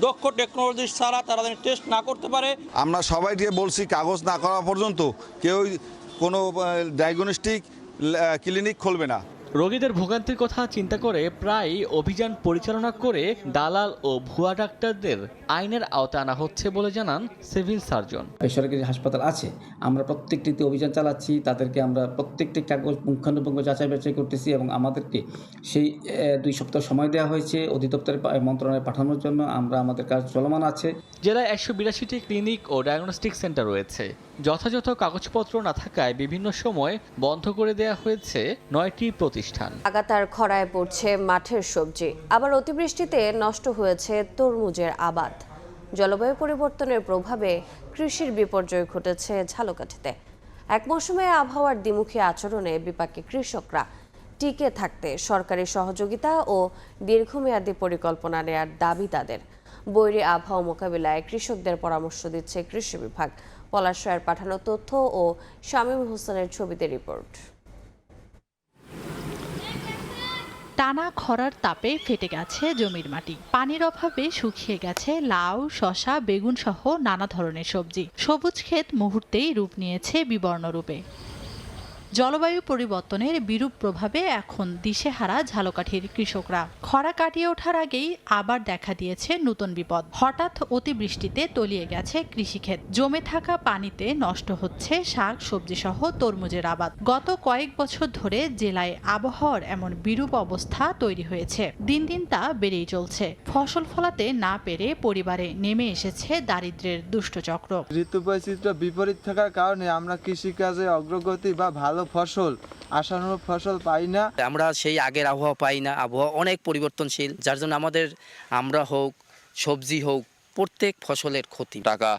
দক্ষ টেকনোলজি ছাড়া তারা যেন টেস্ট না করতে পারে। আমরা সবাইকে বলছি কাগজ না করা পর্যন্ত কেউ কোনো ডায়াগনস্টিক ক্লিনিক খুলবে না। রোগীদের ভোগান্তির কথা চিন্তা করে প্রায় অভিযান পরিচালনা করে দালাল ও ভুয়া ডাক্তারদের আইনের আওতায় আনা হচ্ছে বলে জানান সিভিল সার্জন। বেসরকারি হাসপাতাল আছে, আমরা প্রত্যেকটিতে অভিযান চালাচ্ছি, তাদেরকে আমরা প্রত্যেকটি কাগজ পুঙ্খানুপুঙ্খ যাচাই বাছাই করতেছি এবং আমাদেরকে সেই 2 সপ্তাহ সময় দেওয়া হয়েছে অধিদপ্তরের মন্ত্রণালয়ে পাঠানোর জন্য। আমরা আমাদের কাজ চলমান আছে। জেলায় 182টি ক্লিনিক ও ডায়াগনস্টিক সেন্টার রয়েছে। যথাযথ কাগজপত্র না থাকায় বিভিন্ন সময় বন্ধ করে দেওয়া হয়েছে 9টি প্রতিষ্ঠান। লাগাতার খরায় পড়ছে মাঠের সবজি, আবার অতিবৃষ্টিতে নষ্ট হয়েছে তরমুজের আবাদ। জলবায়ু পরিবর্তনের প্রভাবে কৃষির বিপর্যয় ঘটেছে ঝালকাঠিতে। এক মৌসুমে আবহাওয়ার দ্বিমুখী আচরণে বিপাকে কৃষকরা। টিকে থাকতে সরকারি সহযোগিতা ও দীর্ঘমেয়াদী পরিকল্পনা নেওয়ার দাবি তাদের। বৈরী আবহাওয়া মোকাবিলায় কৃষকদের পরামর্শ দিচ্ছে কৃষি বিভাগ। পলাশ রায়ের পাঠানো তথ্য ও শামীম হোসেনের ছবিতে রিপোর্ট। টানা খরার তাপে ফেটে গেছে জমির মাটি, পানির অভাবে শুকিয়ে গেছে লাউ, শসা, বেগুন সহ নানা ধরনের সবজি। সবুজ ক্ষেত মুহূর্তেই রূপ নিয়েছে বিবর্ণ রূপে। জলবায়ু পরিবর্তনের বিরূপ প্রভাবে এখন দিশেহারা ঝালকাঠির কৃষকরা। খরা কাটিয়ে ওঠার আগেই আবার দেখা দিয়েছে নতুন বিপদ। হঠাৎ অতিবৃষ্টিতে তলিয়ে গেছে কৃষিক্ষেত, জমে থাকা পানিতে নষ্ট হচ্ছে শাক সবজি সহ তরমুজের আবাদ। গত কয়েক বছর ধরে জেলায় আবহাওয়ার এমন বিরূপ অবস্থা তৈরি হয়েছে, দিন দিন তা বেড়েই চলছে। ফসল ফলাতে না পেরে পরিবারে নেমে এসেছে দারিদ্র্যের দুষ্টচক্র। ঋতু বৈচিত্র্য বিপরীত থাকার কারণে আমরা কৃষিকাজে অগ্রগতি বা ভালো ফসল আশানুরূপ ফসল পাই না। আমরা সেই আগের আবহাওয়া পাই না, আবহাওয়া অনেক পরিবর্তনশীল, যার জন্য আমরা হোক, সবজি হোক, প্রত্যেক ফসলের ক্ষতি। টাকা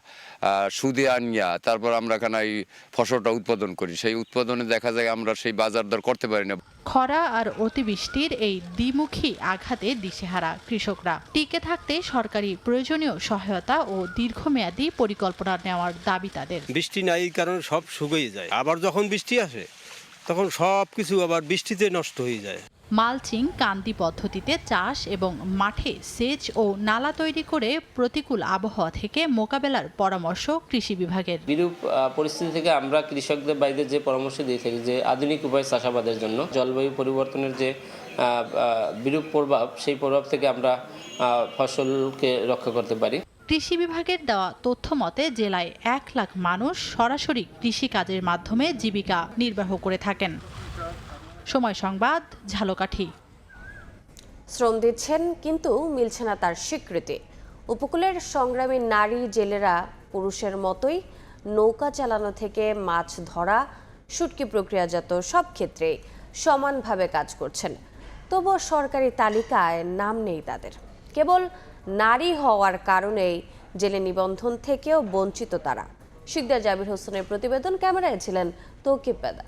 সুদে আনিয়া তারপর আমরা এখানে এই ফসলটা উৎপাদন করি, সেই উৎপাদনে দেখা যায় আমরা সেই বাজার দর করতে পারি না। খরা আর অতিবৃষ্টির এই দ্বিমুখী আঘাতে দিশেহারা কৃষকরা। টিকে থাকতে সরকারি প্রয়োজনীয় সহায়তা ও দীর্ঘমেয়াদী পরিকল্পনা নেওয়ার দাবি তাদের। বৃষ্টি নাই কারণে সব শুকিয়ে যায়, আবার যখন বৃষ্টি আসে তখন সব কিছু আবার বৃষ্টিতে নষ্ট হয়ে যায়। মালচিং, কান্দি পদ্ধতিতে চাষ এবং মাঠে সেচ ও নালা তৈরি করে প্রতিকূল আবহাওয়া থেকে মোকাবেলার পরামর্শ কৃষি বিভাগের। বিরূপ পরিস্থিতি থেকে আমরা কৃষকদের বাইরে যে পরামর্শ দিয়ে থাকি যে আধুনিক উপায় চাষাবাদের জন্য জলবায়ু পরিবর্তনের যে বিরূপ প্রভাব, সেই প্রভাব থেকে আমরা ফসলকে রক্ষা করতে পারি। কৃষি বিভাগের দেওয়া তথ্য মতে জেলায় 1 লাখ মানুষ সরাসরি কৃষিকাজের মাধ্যমে জীবিকা নির্বাহ করে থাকেন। সময় সংবাদ, ঝালকাঠি। শ্রম দিচ্ছেন কিন্তু মিলছে না তার স্বীকৃতি। উপকূলের সংগ্রামী নারী জেলেরা পুরুষের মতোই নৌকা চালানো থেকে মাছ ধরা, শুটকি প্রক্রিয়াজাত সব ক্ষেত্রেই সমানভাবে কাজ করছেন। তবুও সরকারি তালিকায় নাম নেই তাদের। কেবল নারী হওয়ার কারণেই জেলে নিবন্ধন থেকেও বঞ্চিত তারা। শিকদার জাবির হোসেনের প্রতিবেদন, ক্যামেরায় ছিলেন তৌকিব পেদা।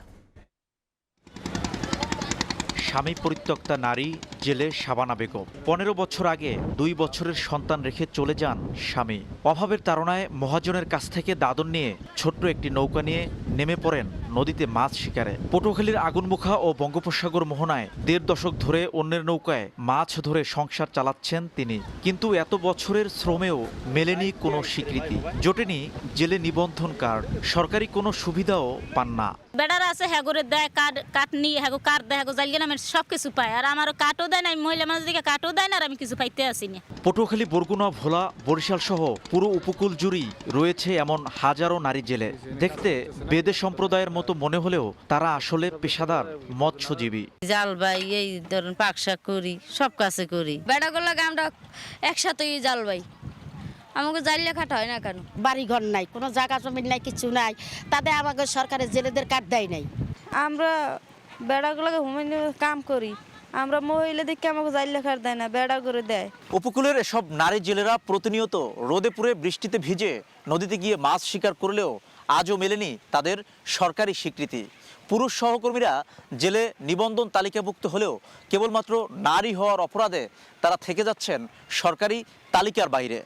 স্বামী পরিত্যক্তা নারী জেলে শাবানা বেগম। 15 বছর আগে 2 বছরের সন্তান রেখে চলে যান স্বামী। অভাবের তাড়নায় মহাজনের কাছ থেকে দাদন নিয়ে ছোট্ট একটি নৌকা নিয়ে নেমে পড়েন নদীতে মাছ শিকারে। পটুয়াখালীর আগুনমুখা ও বঙ্গোপসাগর মোহনায় 1.5 দশক ধরে অন্যের নৌকায় মাছ ধরে সংসার চালাচ্ছেন তিনি। কিন্তু এত বছরের শ্রমেও মেলেনি কোনো স্বীকৃতি, জোটেনি জেলে নিবন্ধন কার্ড, সরকারি কোনো সুবিধাও পান না। বেড়ারা আছে হ্যাগরে দেয় কাঠ নিয়ে হ্যাগো কাঠ দেয় হ্যাগো জাইলে নামের সব কিছু পায়, আর আমারও কাঠও দেয় না, মহিলা মানুষ দিকে কাঠও দেয় না, আর আমি কিছু পাইতে আসি না। পটুয়াখালী, বরগুনা, ভোলা, বরিশাল সহ পুরো উপকূল জুড়েই রয়েছে এমন হাজারো নারী জেলে। দেখতে বেদে সম্প্রদায়ের মতো মনে হলেও তারা আসলে পেশাদার মৎস্যজীবী। জাল বাই, এই ধরুন পাকশাক করি, সব কাছে করি। বেড়াগুলো আমরা একসাথেই জাল বাই, আমাকে জাইলে খাটা হয় না কেন? বাড়ি ঘর নাই, কোনো জায়গা জমি নাই, কিছু নাই, তাদের আমাকে সরকারের জেলেদের কার্ড দেয় নাই। আমরা বেড়াগুলোকে হুমেনি কাম করি, আমরা মহিলা দেখে আমাকে জাইলে কার্ড দেয় না, বেড়া করে দেয়। উপকূলের এসব নারী জেলেরা প্রতিনিয়ত রোদে পুড়ে বৃষ্টিতে ভিজে নদীতে গিয়ে মাছ শিকার করলেও আজও মেলেনি তাদের সরকারি স্বীকৃতি। পুরুষ সহকর্মীরা জেলে নিবন্ধন তালিকাভুক্ত হলেও কেবলমাত্র নারী হওয়ার অপরাধে তারা থেকে যাচ্ছেন সরকারি তালিকার বাইরে।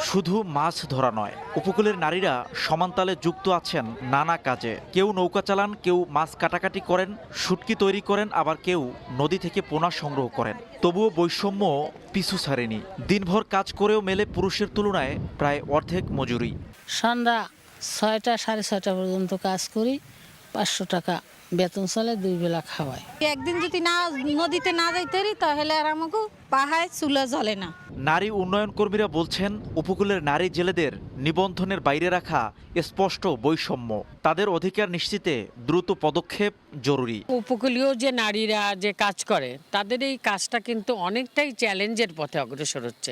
শুধু মাছ ধরা নয়, উপকূলের নারীরা সমানতালে যুক্ত আছেন নানা কাজে। কেউ নৌকা চালান, কেউ মাছ কাটাকাটি করেন, শুটকি তৈরি করেন, আবার কেউ নদী থেকে পোনা সংগ্রহ করেন। তবুও বৈষম্য পিছু ছাড়েনি। দিনভর কাজ করেও মেলে পুরুষের তুলনায় প্রায় অর্ধেক মজুরি। সন্ধ্যা 6টা 6:30 পর্যন্ত কাজ করি, 500 টাকা বেতন চলে, 2 বেলা খাওয়াই। একদিন যদি না নদীতে না যাইতে পারি তাহলে আর আমাকে পাহাড় চুলা জ্বলে না। নারী উন্নয়ন কর্মীরা বলছেন উপকূলের নারী জেলেদের নিবন্ধনের বাইরে রাখা স্পষ্ট বৈষম্য। তাদের অধিকার নিশ্চিতে দ্রুত পদক্ষেপ জরুরি। উপকূলীয় যে নারীরা যে কাজ করে তাদের এই কাজটা কিন্তু অনেকটাই চ্যালেঞ্জের পথে অগ্রসর হচ্ছে।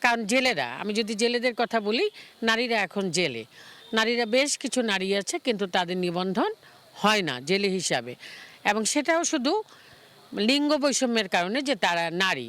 কারণ জেলেরা, আমি যদি জেলেদের কথা বলি, নারীরা এখন জেলে, নারীরা বেশ কিছু নারী আছে কিন্তু তাদের নিবন্ধন হয় না জেলে হিসাবে, এবং সেটাও শুধু লিঙ্গ বৈষম্যের কারণে যে তারা নারী।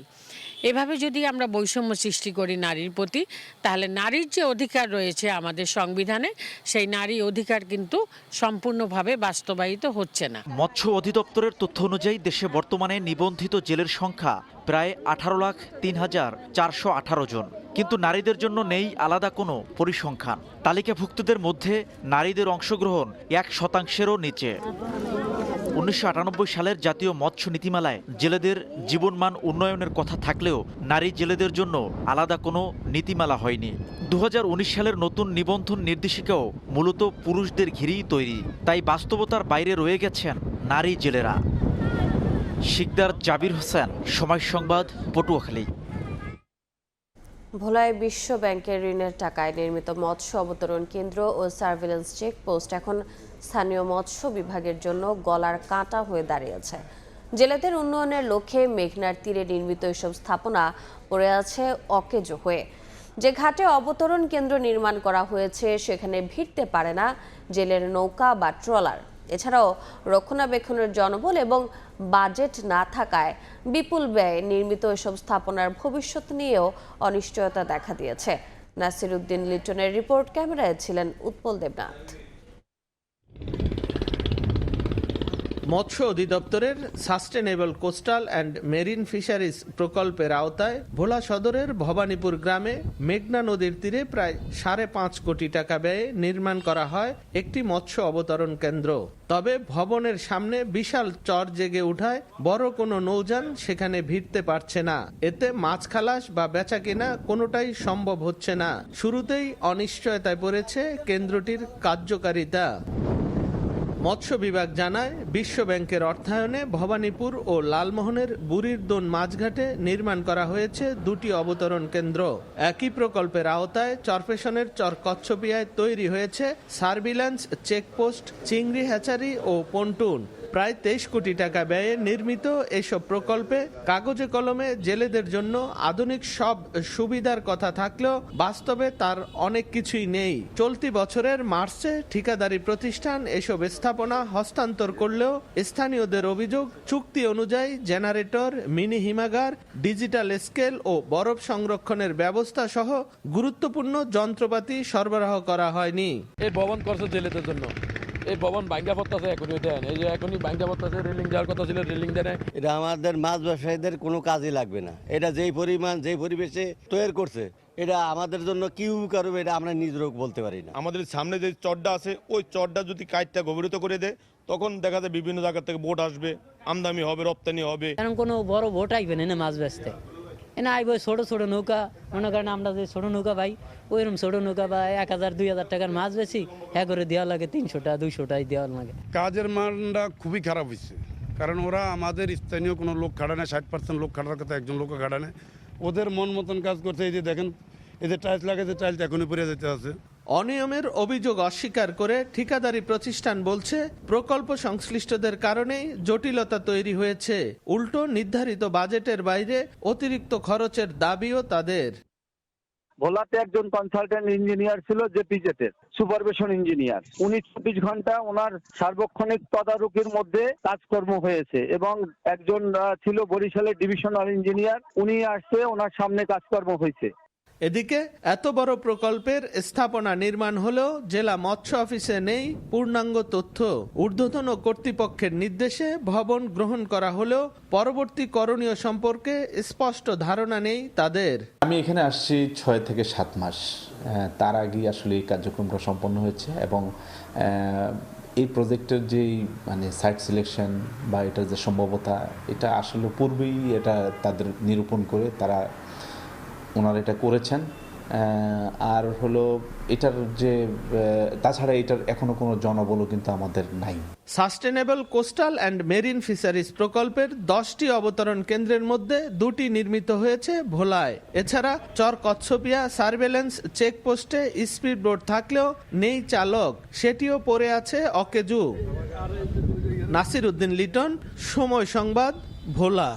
এভাবে যদি আমরা বৈষম্য সৃষ্টি করি নারীর প্রতি, তাহলে নারীর যে অধিকার রয়েছে আমাদের সংবিধানে, সেই নারী অধিকার কিন্তু সম্পূর্ণভাবে বাস্তবায়িত হচ্ছে না। মৎস্য অধিদপ্তরের তথ্য অনুযায়ী দেশে বর্তমানে নিবন্ধিত জেলের সংখ্যা প্রায় 18,03,418 জন। কিন্তু নারীদের জন্য নেই আলাদা কোনো পরিসংখ্যান। তালিকাভুক্তদের মধ্যে নারীদের অংশগ্রহণ 1%-এরও নিচে। 1998 সালের জাতীয় মৎস্য নীতিমালায় জেলেদের জীবনমান উন্নয়নের কথা থাকলেও নারী জেলেদের জন্য আলাদা কোনো নীতিমালা হয়নি। 2019 সালের নতুন নিবন্ধন নির্দেশিকাও মূলত পুরুষদের ঘিরেই তৈরি, তাই বাস্তবতার বাইরে রয়ে গেছেন নারী জেলেরা। শিকদার জাবির হোসেন, সময় সংবাদ, পটুয়াখালী। ভোলায় বিশ্ব ব্যাংকের ঋণের টাকায় নির্মিত মৎস্য অবতরণ কেন্দ্র ও সার্ভিলেন্স চেকপোস্ট এখন স্থানীয় মৎস্য বিভাগের জন্য গলার কাঁটা হয়ে দাঁড়িয়েছে। জেলেদের উন্নয়নের লক্ষ্যে মেঘনার তীরে নির্মিত এসব স্থাপনা পড়ে আছে অকেজো হয়ে। যে ঘাটে অবতরণ কেন্দ্র নির্মাণ করা হয়েছে সেখানে ভিড়তে পারে না জেলের নৌকা বা ট্রলার। এছাড়াও রক্ষণাবেক্ষণের জনবল এবং বাজেট না থাকায় বিপুল ব্যয়ে নির্মিত এসব স্থাপনার ভবিষ্যৎ নিয়েও অনিশ্চয়তা দেখা দিয়েছে। নাসির উদ্দিন লিটনের রিপোর্ট, ক্যামেরায় ছিলেন উৎপল দেবনাথ। মৎস্য অধিদপ্তরের sustainable coastal and marine fisheries প্রকল্পের আওতায় ভোলা সদরের ভবানীপুর গ্রামে মেঘনা নদীর তীরে প্রায় 5.5 কোটি টাকা ব্যয়ে নির্মাণ করা হয় একটি মৎস্য অবতরণ কেন্দ্র। তবে ভবনের সামনে বিশাল চর জেগে উঠায় বড় কোনো নৌযান সেখানে ভিড়তে পারছে না। এতে মাছ খালাস বা বেচা কেনা কোনোটাই সম্ভব হচ্ছে না। শুরুতেই অনিশ্চয়তায় পড়েছে কেন্দ্রটির কার্যকারিতা। মৎস্য বিভাগ জানায়, বিশ্ব ব্যাংকের অর্থায়নে ভবানীপুর ও লালমোহনের বুড়ির দোন মাছঘাটে নির্মাণ করা হয়েছে 2টি অবতরণ কেন্দ্র। একই প্রকল্পের আওতায় চরপেশনের চর কচ্ছপিয়ায় তৈরি হয়েছে সার্ভিল্যান্স চেকপোস্ট, চিংড়ি হ্যাচারি ও পন্টুন। প্রায় 23 কোটি টাকা ব্যয়ে নির্মিত এসব প্রকল্পে কাগজে কলমে জেলেদের জন্য আধুনিক সব সুবিধার কথা থাকলেও বাস্তবে তার অনেক কিছুই নেই। চলতি বছরের মার্চে ঠিকাদারি প্রতিষ্ঠান এসব স্থাপনা হস্তান্তর করলেও স্থানীয়দের অভিযোগ, চুক্তি অনুযায়ী জেনারেটর, মিনি হিমাগার, ডিজিটাল স্কেল ও বরফ সংরক্ষণের ব্যবস্থা সহ গুরুত্বপূর্ণ যন্ত্রপাতি সরবরাহ করা হয়নি। এই ভবন করছে জেলেদের জন্য, এই ভবন ভাঙ্গা পড়তেছে এখনই দেন, এই যে এখনই ভাঙ্গা পড়তেছে, রেলিং দেওয়ার কথা ছিল রেলিং দেয়। এটা আমাদের মাছ ব্যবসায়ীদের কোনো কাজে লাগবে না। এটা যেই পরিমাণ যেই পরিবেশে তৈরি করছে, এটা আমাদের জন্য কি উপকার হবে এটা আমরা নিজেরাও বলতে পারি না। আমাদের সামনে যে চরটা আছে ওই চরটা যদি কাজটা গভীরতা করে দেয় তখন দেখা যায় বিভিন্ন জায়গা থেকে বোট আসবে, আমদানি হবে, রপ্তানি হবে। কারণ কোনো বড় বোট আইবে না মাছ বেচতে, এনে আইব ছোট ছোট নৌকা। মনে করেন আমরা যে ছোট নৌকা পাই ওইরকম ছোট নৌকা বা 1000-2000 টাকার মাছ বেশি হ্যাঁ করে দেওয়া লাগে, 300-200 দেওয়া লাগে। কাজের মানটা খুবই খারাপ হয়েছে, কারণ ওরা আমাদের স্থানীয় কোনো লোক খাড়া নেয়, 60% লোক খাটার কথা একজন লোক খাড়া নেয়। ওদের মন মতন কাজ করছে। এই যে দেখেন এদের টাইলস লাগাতে, টাইলস এখনই পড়ে যেতে আছে। অনিয়মের অভিযোগ অস্বীকার করে ঠিকাদারি প্রতিষ্ঠান বলছে, প্রকল্প সংশ্লিষ্টদের কারণেই জটিলতা তৈরি হয়েছে। উল্টো নির্ধারিত বাজেটের বাইরে অতিরিক্ত খরচের দাবিও তাদের। ভোলাতে একজন কনসালটেন্ট ইঞ্জিনিয়ার ছিল, জেপিজেটের সুপারভিশন ইঞ্জিনিয়ার। উনি 24 ঘন্টা ওনার সার্বক্ষণিক তদারকির মধ্যে কাজকর্ম হয়েছে, এবং একজন ছিল বরিশালের ডিভিশনাল ইঞ্জিনিয়ার, উনি আসছে, ওনার সামনে কাজকর্ম হয়েছে। এদিকে এত বড় প্রকল্পের স্থাপনা নির্মাণ হলেও জেলা মৎস্য অফিসে নেই পূর্ণাঙ্গ তথ্য। ঊর্ধ্বতন কর্তৃপক্ষের নির্দেশে ভবন গ্রহণ করা হলেও পরবর্তী করণীয় সম্পর্কে স্পষ্ট ধারণা নেই তাদের। আমি এখানে আসছি 6 থেকে 7 মাস, তার আগে আসলে এই কার্যক্রমটা সম্পন্ন হয়েছে, এবং এই প্রজেক্টের যেই সাইট সিলেকশন বা এটার যে সম্ভাব্যতা, এটা আসলে পূর্বেই এটা তাদের নিরূপণ করে ওনারা এটা করেছেন। আর হলো এটার যে তাছাড়া এটার এখনো কোনো জনবলও কিন্তু আমাদের নাই। Sustainable coastal and marine fisheries প্রকল্পের 10টি অবতরণ কেন্দ্রের মধ্যে 2টি নির্মিত হয়েছে ভোলায়। এছাড়া চর কচ্ছপিয়া সার্ভেলেন্স চেকপোস্টে স্পিড বোট থাকলেও নেই চালক, সেটিও পড়ে আছে অকেজু। নাসির উদ্দিন লিটন, সময় সংবাদ, ভোলা।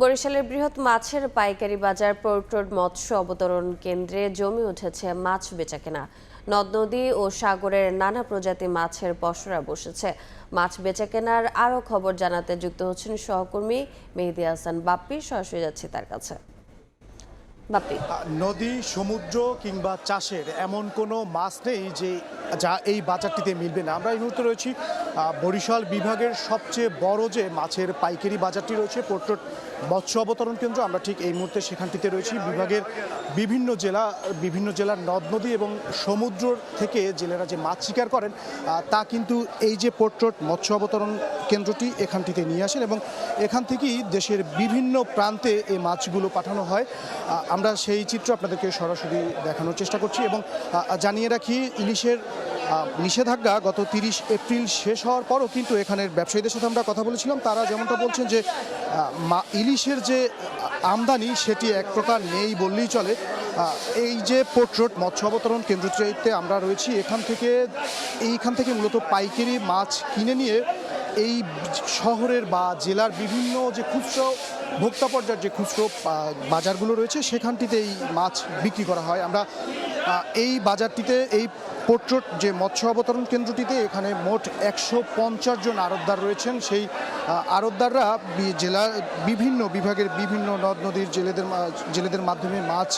বরিশালের বৃহৎ মাছের পাইকারি বাজার পোর্ট রোড মৎস্য অবতরণ কেন্দ্রে জমে উঠেছে মাছ বেচাকেনা। নদ নদী ও সাগরের নানা প্রজাতি মাছের পসরা বসেছে। মাছ বেচাকেনার আরও খবর জানাতে যুক্ত হচ্ছেন সহকর্মী মেহেদী হাসান বাপ্পি। সরাসরি যাচ্ছি তার কাছে। বাপ্পি, নদী, সমুদ্র কিংবা চাষের এমন কোনো মাছ নেই যা এই বাজারটিতে মিলবে না। আমরা এই মুহূর্তে রয়েছি বরিশাল বিভাগের সবচেয়ে বড় যে মাছের পাইকারি বাজারটি রয়েছে পোর্ট রোড মৎস্য অবতরণ কেন্দ্র। আমরা ঠিক এই মুহূর্তে সেখানটিতে রয়েছি। বিভাগের বিভিন্ন জেলার নদ নদী এবং সমুদ্র থেকে জেলেরা যে মাছ শিকার করেন তা কিন্তু এই যে পোর্ট রোড মৎস্য অবতরণ কেন্দ্রটি এখানটিতে নিয়ে আসেন, এবং এখান থেকেই দেশের বিভিন্ন প্রান্তে এই মাছগুলো পাঠানো হয়। আমরা সেই চিত্র আপনাদেরকে সরাসরি দেখানোর চেষ্টা করছি, এবং জানিয়ে রাখি ইলিশের নিষেধাজ্ঞা গত 30 এপ্রিল শেষ হওয়ার পরও কিন্তু এখানের ব্যবসায়ীদের সাথে আমরা কথা বলেছিলাম, তারা যেমনটা বলছেন যে ইলিশের যে আমদানি সেটি এক প্রকার নেই বললেই চলে। এই যে পোর্ট রোড মৎস্য অবতরণ কেন্দ্রটিতে আমরা রয়েছি, এইখান থেকে মূলত পাইকারি মাছ কিনে নিয়ে এই শহরের বা জেলার বিভিন্ন যে খুচরো ভোক্তা পর্যায়ের যে খুচরো বাজারগুলো রয়েছে সেখানটিতে এই মাছ বিক্রি করা হয়। আমরা এই বাজারটিতে, এই পোর্ট রোড যে মৎস্য অবতরণ কেন্দ্রটিতে এখানে মোট 150 জন আড়তদার রয়েছেন। সেই আড়তদাররা জেলার বিভিন্ন বিভাগের বিভিন্ন নদ নদীর জেলেদের মাধ্যমে মাছ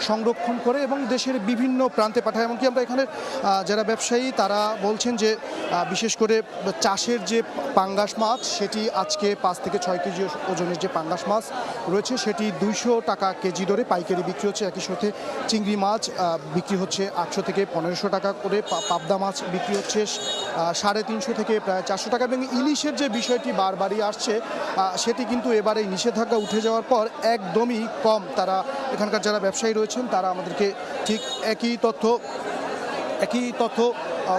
সংরক্ষণ করে এবং দেশের বিভিন্ন প্রান্তে পাঠায়। এমনকি আমরা এখানে যারা ব্যবসায়ী তারা বলছেন যে বিশেষ করে চাষের যে পাঙ্গাস মাছ সেটি আজকে 5 থেকে 6 কেজি ওজনের যে পাঙ্গাস মাছ রয়েছে সেটি 200 টাকা কেজি দরে পাইকারি বিক্রি হচ্ছে। একই সাথে চিংড়ি মাছ বিক্রি হচ্ছে 800 থেকে 1500 টাকা করে, পাবদা মাছ বিক্রি হচ্ছে 350 থেকে প্রায় 400 টাকা। এবং ইলিশের যে বিষয়টি বারবারই আসছে সেটি কিন্তু এবারে নিষেধাজ্ঞা উঠে যাওয়ার পর একদমই কম। তারা এখানকার যারা ব্যবসায়ী রয়েছেন তারা আমাদেরকে ঠিক একই তথ্য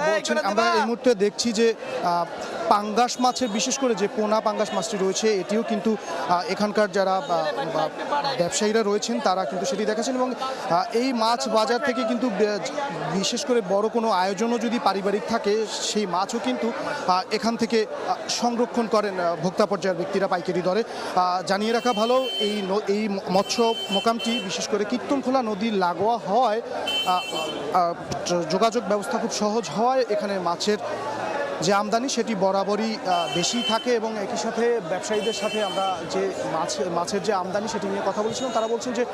বলছেন। আমরা এই মুহূর্তে দেখছি যে পাঙ্গাস মাছের বিশেষ করে যে পোনা পাঙ্গাস মাছটি রয়েছে এটিও কিন্তু এখানকার যারা ব্যবসায়ীরা রয়েছেন তারা কিন্তু সেটি দেখাচ্ছেন। এবং এই মাছ বাজার থেকে কিন্তু বিশেষ করে বড় কোনো আয়োজনও যদি পারিবারিক থাকে সেই মাছও কিন্তু এখান থেকে সংরক্ষণ করেন ভোক্তা পর্যায়ের ব্যক্তিরা পাইকারি দরে। জানিয়ে রাখা ভালো এই মৎস্য মোকামটি বিশেষ করে কীর্তনখোলা নদীর লাগোয়া হয়, যোগাযোগ ব্যবস্থা খুব সহজ হওয়ায় এখানে মাছের যে আমদানি সেটি বরাবরই বেশি থাকে। এবং একই সাথে ব্যবসায়ীদের সাথে আমরা যে মাছের যে আমদানি সেটি নিয়ে কথা বলছিলাম, তারা বলছেন যে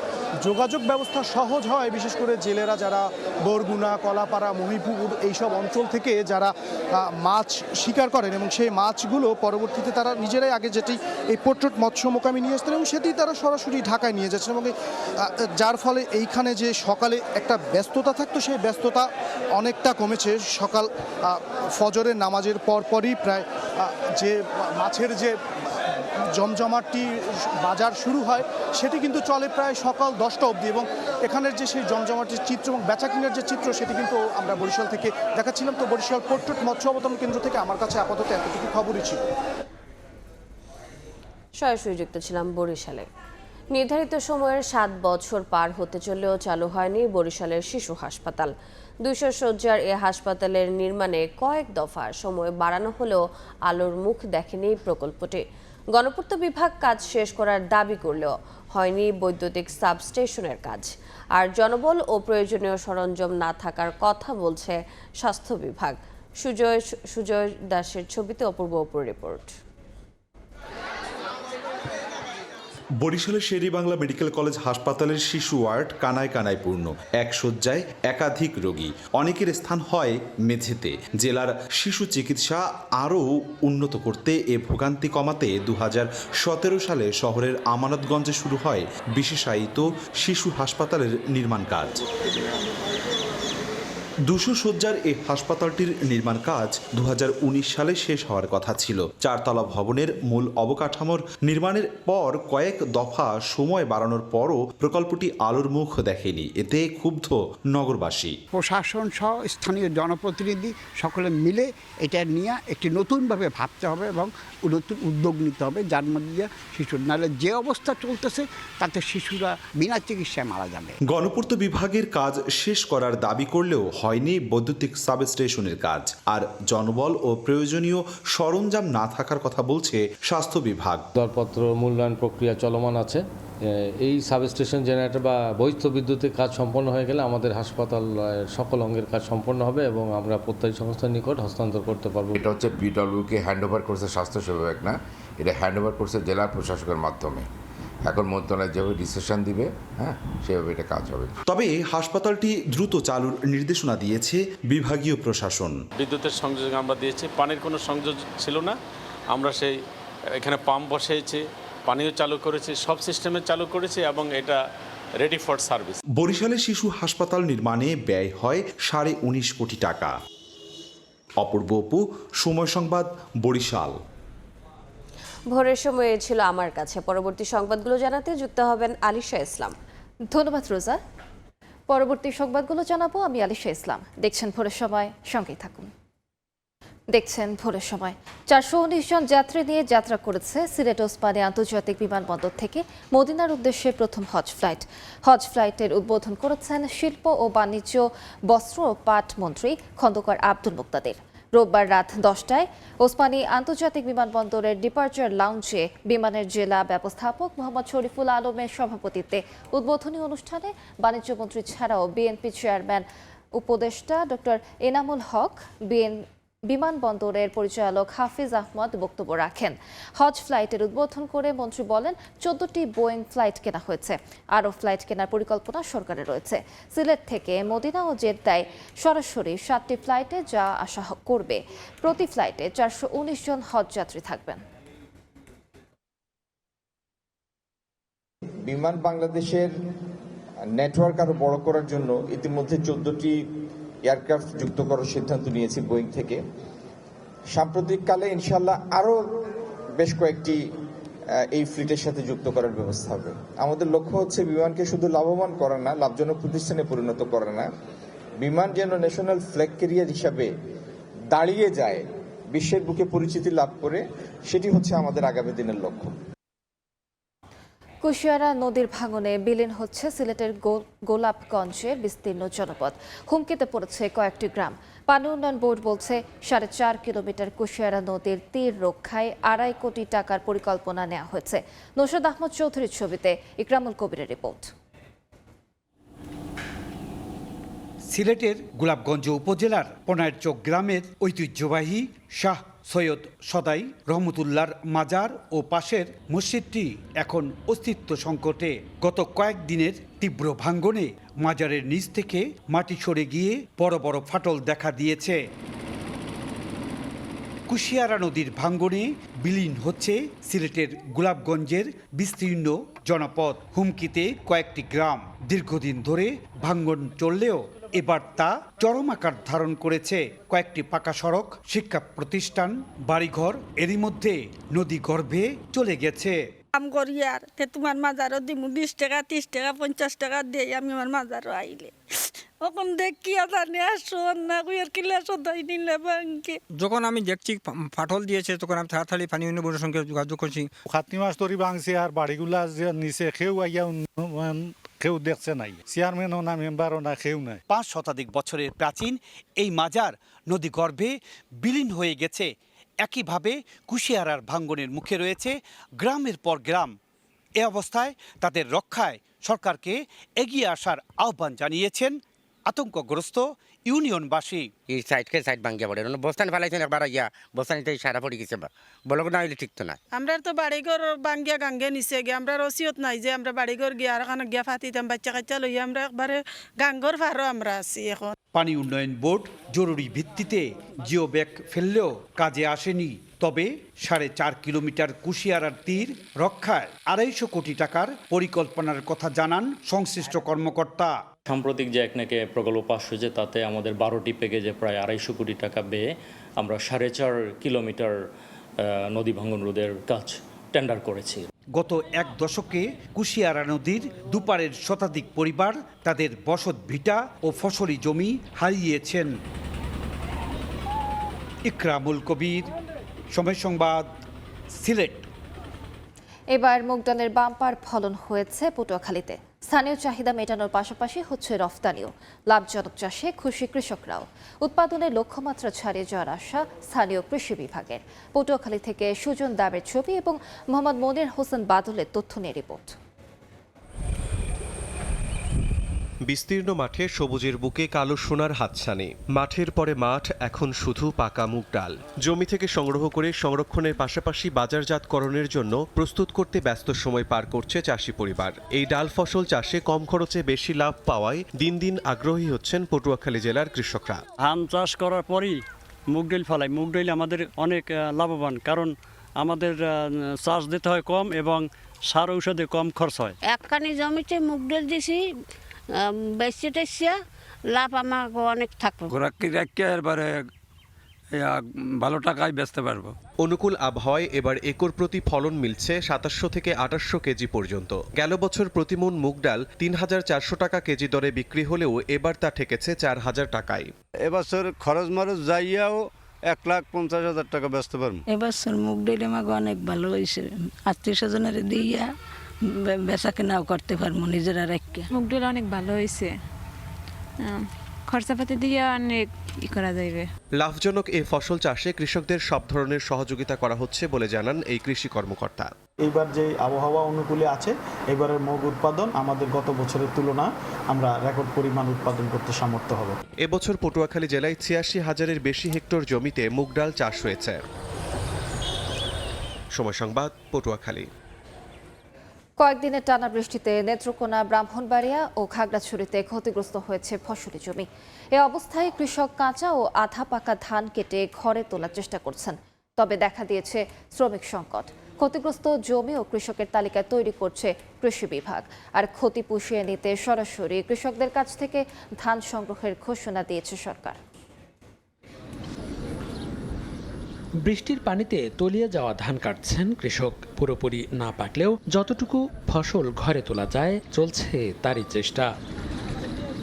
যোগাযোগ ব্যবস্থা সহজ হয়, বিশেষ করে জেলেরা যারা বরগুনা, কলাপাড়া, মহিপুর এইসব অঞ্চল থেকে যারা মাছ শিকার করেন এবং সেই মাছগুলো পরবর্তীতে তারা নিজেরাই আগে যেটি এই পোর্ট্রেট মৎস্য মোকামে নিয়ে আসতেন এবং সেটি তারা সরাসরি ঢাকায় নিয়ে যাচ্ছেন। এবং যার ফলে এইখানে যে সকালে একটা ব্যস্ততা থাকতো সেই ব্যস্ততা অনেকটা কমেছে। সকাল ফজরের নামাজের পরপরই প্রায় যে মাছের যে জমজমাটি বাজার শুরু হয় সেটি কিন্তু চলে প্রায় সকাল 10টা অবধি। এবং এখানের যে সেই জমজমাটির চিত্র এবং বেচাকিনের যে চিত্র সেটি কিন্তু আমরা বরিশাল থেকে দেখাচ্ছিলাম। তো বরিশাল পোর্ট্রেট মৎস্য অবতরণ কেন্দ্র থেকে আমার কাছে আপাতত এতটুকু খবরই ছিল। সরাসরি যুক্ত ছিলাম বরিশালে। নির্ধারিত সময়ের 7 বছর পার হতে চললেও চালু হয়নি বরিশালের শিশু হাসপাতাল। 200 শয্যার এ হাসপাতালের নির্মাণে কয়েক দফা সময় বাড়ানো হলেও আলোর মুখ দেখেনি প্রকল্পটি। গণপূর্ত বিভাগ কাজ শেষ করার দাবি করলেও হয়নি বৈদ্যুতিক সাবস্টেশনের কাজ। আর জনবল ও প্রয়োজনীয় সরঞ্জাম না থাকার কথা বলছে স্বাস্থ্য বিভাগ। সুজয় দাসের ছবিতে অপূর্ব রিপোর্ট। বরিশালের শের-ই-বাংলা মেডিকেল কলেজ হাসপাতালের শিশু ওয়ার্ড কানায় কানায় পূর্ণ। এক শয্যায় একাধিক রোগী, অনেকের স্থান হয় মেঝেতে। জেলার শিশু চিকিৎসা আরও উন্নত করতে এ ভোগান্তি কমাতে 2017 সালে শহরের আমানতগঞ্জে শুরু হয় বিশেষায়িত শিশু হাসপাতালের নির্মাণ কাজ। 200 শয্যার এই হাসপাতালটির নির্মাণ কাজ 2019 সালে শেষ হওয়ার কথা ছিল। 4 তলা ভবনের মূল অবকাঠামোর নির্মাণের পর কয়েক দফা সময় বাড়ানোর পরও প্রকল্পটি আলোর মুখ দেখেনি। এতে ক্ষুব্ধ নগরবাসী। প্রশাসন সহ স্থানীয় জনপ্রতিনিধি সকলে মিলে এটা নিয়ে একটি নতুনভাবে ভাবতে হবে এবং নতুন উদ্যোগ নিতে হবে, যার মধ্যে দিয়ে শিশুর নাহলে যে অবস্থা চলতেছে তাতে শিশুরা বিনা চিকিৎসায় মারা যাবে। গণপূর্ত বিভাগের কাজ শেষ করার দাবি করলেও হয়নি বৈদ্যুতিক সাবস্টেশনের কাজ। আর জনবল ও প্রয়োজনীয় সরঞ্জাম না থাকার কথা বলছে স্বাস্থ্য বিভাগ। দরপত্র মূল্যায়ন প্রক্রিয়া চলমান আছে। এই সাবস্টেশন জেনারেটর বা বৈদ্যুতিক বিদ্যুতের কাজ সম্পন্ন হয়ে গেলে আমাদের হাসপাতাল সকল অঙ্গের কাজ সম্পন্ন হবে এবং আমরা প্রত্যেক সংস্থার নিকট হস্তান্তর করতে পারবো। এটা হচ্ছে বিডব্লিউকে হ্যান্ড ওভার করছে স্বাস্থ্য বিভাগ না, এটা হ্যান্ড ওভার করছে জেলা প্রশাসকের মাধ্যমে। এখন মন্ত্রণালয় যেভাবে ডিসিশন দিবে সেভাবে এটা কাজ হবে। তবে হাসপাতালটি দ্রুত চালুর নির্দেশনা দিয়েছে বিভাগীয় প্রশাসন। বিদ্যুতের সংযোগ আমরা দিয়েছি, পানির কোনো সংযোগ ছিল না। আমরা সেই এখানে পাম্প বসিয়েছি, পানিও চালু করেছি, সব সিস্টেমে চালু করেছি এবং এটা রেডি ফর সার্ভিস। বরিশালে শিশু হাসপাতাল নির্মাণে ব্যয় হয় 19.5 কোটি টাকা। অপূর্ব অপু, সময় সংবাদ, বরিশাল। ভোরের সময় ছিল আমার কাছে। পরবর্তী সংবাদগুলো জানাতে যুক্ত হবেন আলিশা ইসলাম। ধন্যবাদ রোজা। পরবর্তী সংবাদগুলো জানাবো আমি আলিশা ইসলাম। দেখছেন ভোরের সময়, সঙ্গেই থাকুন। দেখছেন ভোরের সময়। 419 জন যাত্রী নিয়ে যাত্রা করেছে সিলেট ওসমানী আন্তর্জাতিক বিমানবন্দর থেকে মদিনার উদ্দেশ্যে প্রথম হজ ফ্লাইট। হজ ফ্লাইটের উদ্বোধন করেছেন শিল্প ও বাণিজ্য, বস্ত্র ও পাট মন্ত্রী খন্দকার আব্দুল মুক্তাদির। রোববার রাত 10টায় ওসমানী আন্তর্জাতিক বিমানবন্দরের ডিপার্চার লাউঞ্জে বিমানের জেলা ব্যবস্থাপক মোহাম্মদ শরীফুল আলমের সভাপতিত্বে উদ্বোধনী অনুষ্ঠানে বাণিজ্যমন্ত্রী ছাড়াও বিএনপি চেয়ারম্যান উপদেষ্টা ডক্টর এনামুল হক, বিমানবন্দরের পরিচালক হাফিজ আহমদ বক্তব্য রাখেন। হজ ফ্লাইটের উদ্বোধন করে মন্ত্রী বলেন 14টি বোয়িং ফ্লাইট কেনা হয়েছে, আরও ফ্লাইট কেনার পরিকল্পনা সরকারের রয়েছে। সিলেট থেকে মদিনা ও জেদ্দায় সরাসরি 7টি ফ্লাইটে যা আসা করবে। প্রতি ফ্লাইটে 419 জন হজ যাত্রী থাকবেন। বিমান বাংলাদেশের নেটওয়ার্ক আরো বড় করার জন্য ইতিমধ্যে 14টি এয়ারক্রাফট যুক্ত করার সিদ্ধান্ত নিয়েছি বোয়িং থেকে। সাম্প্রতিককালে ইনশাল্লাহ আরো বেশ কয়েকটি এই ফ্লিটের সাথে যুক্ত করার ব্যবস্থা হবে। আমাদের লক্ষ্য হচ্ছে বিমানকে শুধু লাভবান করা না, লাভজনক প্রতিষ্ঠানে পরিণত করা না, বিমান যেন ন্যাশনাল ফ্ল্যাগ ক্যারিয়ার হিসাবে দাঁড়িয়ে যায়, বিশ্বের বুকে পরিচিতি লাভ করে, সেটি হচ্ছে আমাদের আগামী দিনের লক্ষ্য। কুশিয়ারা নদীর ভাঙনে বিলীন হচ্ছে সিলেটের গোলাপগঞ্জের বিস্তীর্ণ জনপদ। হুমকিতে পড়েছে কয়েকটি গ্রাম। পানি উন্নয়ন বোর্ড বলছে 4.5 কিলোমিটার কুশিয়ারা নদীর তীর রক্ষায় 2.5 কোটি টাকার পরিকল্পনা নেওয়া হয়েছে। নৌশাদ আহমদ চৌধুরীর ছবিতে ইকরামুল কবিরের রিপোর্ট। সিলেটের গোলাপগঞ্জ উপজেলার পনায়ের চক গ্রামের ঐতিহ্যবাহী শাহ সৈয়দ সদাই রহমতুল্লাহর মাজার ও পাশের মসজিদটি এখন অস্তিত্ব সংকটে। গত কয়েকদিনের তীব্র ভাঙ্গনে মাজারের নিচ থেকে মাটি সরে গিয়ে বড় বড় ফাটল দেখা দিয়েছে। কুশিয়ারা নদীর ভাঙ্গনে বিলীন হচ্ছে সিলেটের গোলাপগঞ্জের বিস্তীর্ণ জনপদ। হুমকিতে কয়েকটি গ্রাম। দীর্ঘদিন ধরে ভাঙ্গন চললেও এবার তা চরম আকার ধারণ করেছে। কয়েকটি পাকা সড়ক, শিক্ষা প্রতিষ্ঠান, বাড়িঘর এরই মধ্যে নদী গর্ভে চলে গেছে। কাম করি আর তোমার মাজারও দিমু 20 টাকা 30 টাকা 50 টাকা দিয়ে আমি আমার মাজারও আইলে এখন দেখি জানি আসো না কুইয়ার কিলা সদাই নিলে ব্যাংকে। যখন আমি দেখছি ফাটল দিয়েছে তখন আমি তাড়াতাড়ি পানি উন্নয়ন বোর্ডের সঙ্গে যোগাযোগ করছি। খাতনি মাছ তরি ভাঙছে আর বাড়িগুলা যে নিচে খেউ আইয়া কেউ দেখছে নাই, চেয়ারম্যানও না মেম্বারও না, কেউ নাই। 5 শতাধিক বছরের প্রাচীন এই মাজার নদী গর্ভে বিলীন হয়ে গেছে। একইভাবে কুশিয়ারার ভাঙ্গনের মুখে রয়েছে গ্রামের পর গ্রাম। এ অবস্থায় তাদের রক্ষায় সরকারকে এগিয়ে আসার আহ্বান জানিয়েছেন আতঙ্কগ্রস্ত ইউনিয়নবাসী। এই সাইডকে সাইড ভাঙ্গিয়া পড়ে বস্তান ফেলাইছেন একবার ইয়া বস্তানিতে সারা পড়ে গেছে বলক না হইলে ঠিক তো না। আমরা তো বাড়িঘর ভাঙ্গিয়া গাঙ্গে নিচে গিয়ে আমরা রসিয়ত নাই যে আমরা বাড়িঘর গিয়ে আর এখানে গিয়া ফাতিতাম বাচ্চা কাচ্চা লইয়া আমরা একবারে গাঙ্গর ফারও আমরা আছি। এখন পানি উন্নয়ন বোর্ড জরুরি ভিত্তিতে জিও ব্যাগ ফেললেও কাজে আসেনি। তবে 4.5 কিলোমিটার কুশিয়ারার তীর রক্ষায় 250 কোটি টাকার পরিকল্পনার কথা জানান সংশ্লিষ্ট কর্মকর্তা। সাম্প্রতিক যে একনাকে প্রকল্প পাশ হয়েছে তাতে আমাদের 12টি প্যাকেজে প্রায় 250 কোটি টাকা ব্যয়ে আমরা 4.5 কিলোমিটার নদী ভাঙ্গন রোধের কাজ টেন্ডার করেছি। গত 1 দশকে কুশিয়ারা নদীর দুপারের শতাধিক পরিবার তাদের বসত ভিটা ও ফসলি জমি হারিয়েছেন। ইকরামুল কবির, সময় সংবাদ, সিলেট। এবার মুগ ডালের বাম্পার ফলন হয়েছে পটুয়াখালীতে। স্থানীয় চাহিদা মেটানোর পাশাপাশি হচ্ছে রফতানিও। লাভজনক চাষে খুশি কৃষকরাও। উৎপাদনের লক্ষ্যমাত্রা ছাড়িয়ে যাওয়ার আশা স্থানীয় কৃষি বিভাগের। পটুয়াখালী থেকে সুজন দামের ছবি এবং মোহাম্মদ মনির হোসেন বাদলের তথ্য নিয়ে রিপোর্ট। বিস্তীর্ণ মাঠে সবুজের বুকে কালো সোনার হাতছানি। মাঠের পরে মাঠ, এখন শুধু পাকা মুগ ডাল। জমি থেকে সংগ্রহ করে সংরক্ষণের পাশাপাশি বাজারজাতকরণের জন্য প্রস্তুত করতে ব্যস্ত সময় পার করছে চাষি পরিবার। এই ডাল ফসল চাষে কম খরচে বেশি লাভ পাওয়ায় দিন দিন আগ্রহী হচ্ছেন পটুয়াখালী জেলার কৃষকরা। ধান চাষ করার পরই মুগ ডাল ফলাই। মুগ ডাল আমাদের অনেক লাভবান, কারণ আমাদের চাষ দিতে হয় কম এবং সার ঔষধে কম খরচ হয়। একখানি জমিতে মুগ ডাল দিছি, বেশি টেসিয়া লাভ আমার অনেক থাকবে। এবারে ভালো টাকায় বেচতে পারবো। অনুকূল আবহাওয়ায় এবার একর প্রতি ফলন মিলছে 2700 থেকে 2800 কেজি পর্যন্ত। গেল বছর প্রতিমন মুগ ডাল 3400 টাকা কেজি দরে বিক্রি হলেও এবার তা ঠেকেছে 4000 টাকায়। এবছর খরচ মরচ যাইয়াও 1,50,000 টাকা বেচতে পারবো। এবছর মুগ ডাল আমাকে অনেক ভালো হয়েছে, আত্মীয় স্বজনের দিয়া বেচা কেনাও করতে পারবো নিজেরা রেখে। মুগ ডাল অনেক ভালো হয়েছে, খরচাপাতি দিয়ে অনেক করা যাইবে। লাভজনক এই ফসল চাষে কৃষকদের সব ধরনের সহযোগিতা করা হচ্ছে বলে জানান এই কৃষি কর্মকর্তা। এইবার যে আবহাওয়া অনুকূলে আছে, এবারের মগ উৎপাদন আমাদের গত বছরের তুলনায় আমরা রেকর্ড পরিমাণ উৎপাদন করতে সমর্থ হব। এবছর পটুয়াখালী জেলায় ৮৬,০০০-এর বেশি হেক্টর জমিতে মুগ ডাল চাষ হয়েছে। সময় সংবাদ, পটুয়াখালী। কয়েকদিনের টানা বৃষ্টিতে নেত্রকোনা, ব্রাহ্মণবাড়িয়া ও খাগড়াছড়িতে ক্ষতিগ্রস্ত হয়েছে ফসলি জমি। এ অবস্থায় কৃষক কাঁচা ও আধা পাকা ধান কেটে ঘরে তোলার চেষ্টা করছেন। তবে দেখা দিয়েছে শ্রমিক সংকট। ক্ষতিগ্রস্ত জমি ও কৃষকের তালিকা তৈরি করছে কৃষি বিভাগ। আর ক্ষতি পুষিয়ে নিতে সরাসরি কৃষকদের কাছ থেকে ধান সংগ্রহের ঘোষণা দিয়েছে সরকার। বৃষ্টির পানিতে তলিয়ে যাওয়া ধান কাটছেন কৃষক। পুরোপুরি না পাকলেও যতটুকু ফসল ঘরে তোলা যায় চলছে তারই চেষ্টা।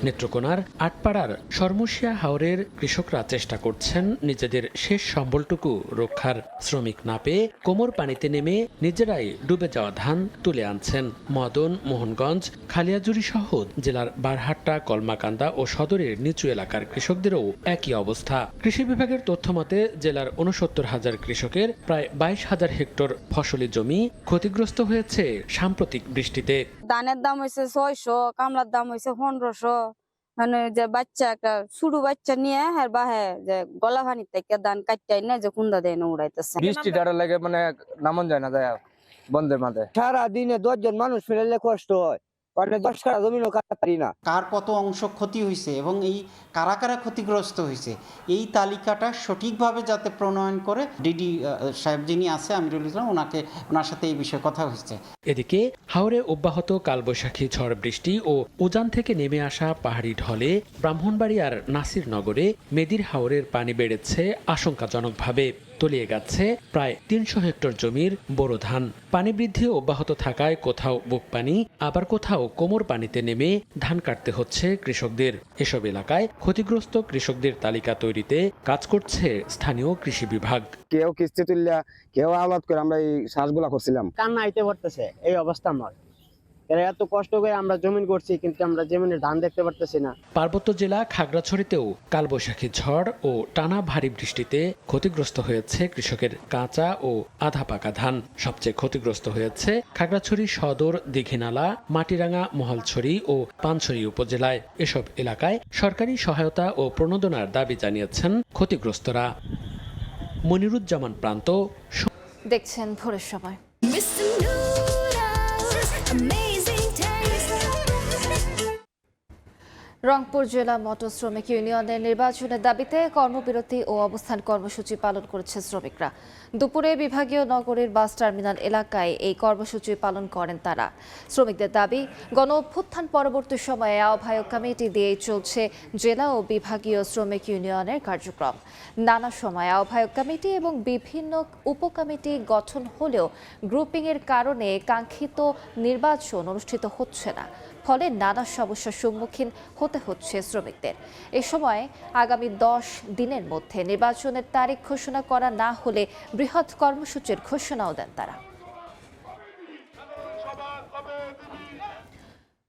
নেত্রকোনার আটপাড়ার শর্মশিয়া হাওরের কৃষকরা চেষ্টা করছেন নিজেদের শেষ সম্বলটুকু রক্ষার। শ্রমিক না পেয়ে কোমর পানিতে নেমে নিজেরাই ডুবে যাওয়া ধান তুলে আনছেন। মদন, মোহনগঞ্জ, খালিয়াজুড়ি সহ জেলার বারহাট্টা, কলমাকান্দা ও সদরের নিচু এলাকার কৃষকদেরও একই অবস্থা। কৃষি বিভাগের তথ্য মতে জেলার ৬৯,০০০ কৃষকের প্রায় ২২,০০০ হেক্টর ফসলি জমি ক্ষতিগ্রস্ত হয়েছে সাম্প্রতিক বৃষ্টিতে। ধানের দাম হয়েছে ৬০০, কামলার দাম হয়েছে ১৫০০। মানে যে বাচ্চা একটা ছোট বাচ্চা নিয়ে যে গলা ভানি থেকে ধান কাটটাই না যে কুন্দা দেয় না উড়াইতেছে। বৃষ্টিটার লাগে মানে নামন যায় না, যায় বন্ধের মাঝে সারা দিনে ১০ জন মানুষ ফেরালে কষ্ট হয়। কার কত অংশ ক্ষতি হয়েছে এবং এই কারা কারা ক্ষতিগ্রস্ত হয়েছে এই তালিকাটা সঠিকভাবে যাতে প্রণয়ন করে ডিডি সাহেব যিনি আছে আমিরুল ইসলাম, ওনার সাথে এই বিষয়ে কথা হয়েছে। এদিকে হাওরে অব্যাহত কালবৈশাখী ঝড় বৃষ্টি ও উজান থেকে নেমে আসা পাহাড়ি ঢলে ব্রাহ্মণবাড়িয়ার নাসিরনগরে মেদির হাওরের পানি বেড়েছে আশঙ্কাজনকভাবে। তলিয়ে গেছে প্রায় ৩০০ হেক্টর জমির বোরো ধান। পানি বৃদ্ধি অব্যাহত থাকায় কোথাও বুক পানি, আবার কোথাও কোমর পানিতে নেমে ধান কাটতে হচ্ছে কৃষকদের। এসব এলাকায় ক্ষতিগ্রস্ত কৃষকদের তালিকা তৈরিতে কাজ করছে স্থানীয় কৃষি বিভাগ। কেউ কিস্তি তুললা, কেউ আলাদ করে আমরা এই চাষগুলা করছিলাম। কান্না আইতে পড়তেছে এই অবস্থা আমার। এত কষ্ট করে আমরা জমিন করছি কিন্তু আমরা জমিনের ধান দেখতে পারতেছি না। পার্বত্য জেলা খাগড়াছড়িতেও কালবৈশাখী ঝড় ও টানা ভারী বৃষ্টিতে ক্ষতিগ্রস্ত হয়েছে কৃষকের কাঁচা ও আধা পাকা ধান। সবচেয়ে ক্ষতিগ্রস্ত হয়েছে খাগড়াছড়ি সদর, দীঘিনালা, মাটিরাঙ্গা, মহালছড়ি ও পানছড়ি উপজেলায়। এসব এলাকায় সরকারি সহায়তা ও প্রণোদনার দাবি জানিয়েছেন ক্ষতিগ্রস্তরা। মনিরুজ্জামান প্রান্ত, দেখছেন ভোরের সময়। রংপুর জেলা মোটর শ্রমিক ইউনিয়নের নির্বাচনের দাবিতে কর্মবিরতি ও অবস্থান কর্মসূচি পালন করেছে শ্রমিকরা। দুপুরে বিভাগীয় নগরীর বাস টার্মিনাল এলাকায় এই কর্মসূচি পালন করেন তারা। শ্রমিকদের দাবি, গণ অভ্যুত্থান পরবর্তী সময়ে আহ্বায়ক কমিটি দিয়ে চলছে জেলা ও বিভাগীয় শ্রমিক ইউনিয়নের কার্যক্রম। নানা সময় আহ্বায়ক কমিটি এবং বিভিন্ন উপকমিটি গঠন হলেও গ্রুপিংয়ের কারণে কাঙ্ক্ষিত নির্বাচন অনুষ্ঠিত হচ্ছে না। ফলে নানা সমস্যার সম্মুখীন হতে হচ্ছে শ্রমিকদের। এ সময় আগামী 10 দিনের মধ্যে নির্বাচনের তারিখ ঘোষণা করা না হলে বৃহৎ কর্মসূচির ঘোষণাও দেন তারা।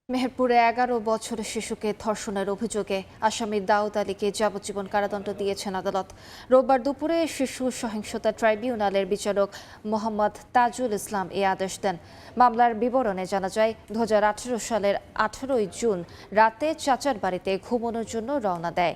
মেহেরপুরে 11 বছরের শিশুকে ধর্ষণের অভিযোগে আসামি দাউদ আলীকে যাবজ্জীবন কারাদণ্ড দিয়েছেন আদালত। রোববার দুপুরে শিশু সহিংসতা ট্রাইব্যুনালের বিচারক মোহাম্মদ তাজুল ইসলাম এ আদেশ দেন। মামলার বিবরণে জানা যায়, 2018 সালের 18 জুন রাতে চাচার বাড়িতে ঘুমানোর জন্য রওনা দেয়।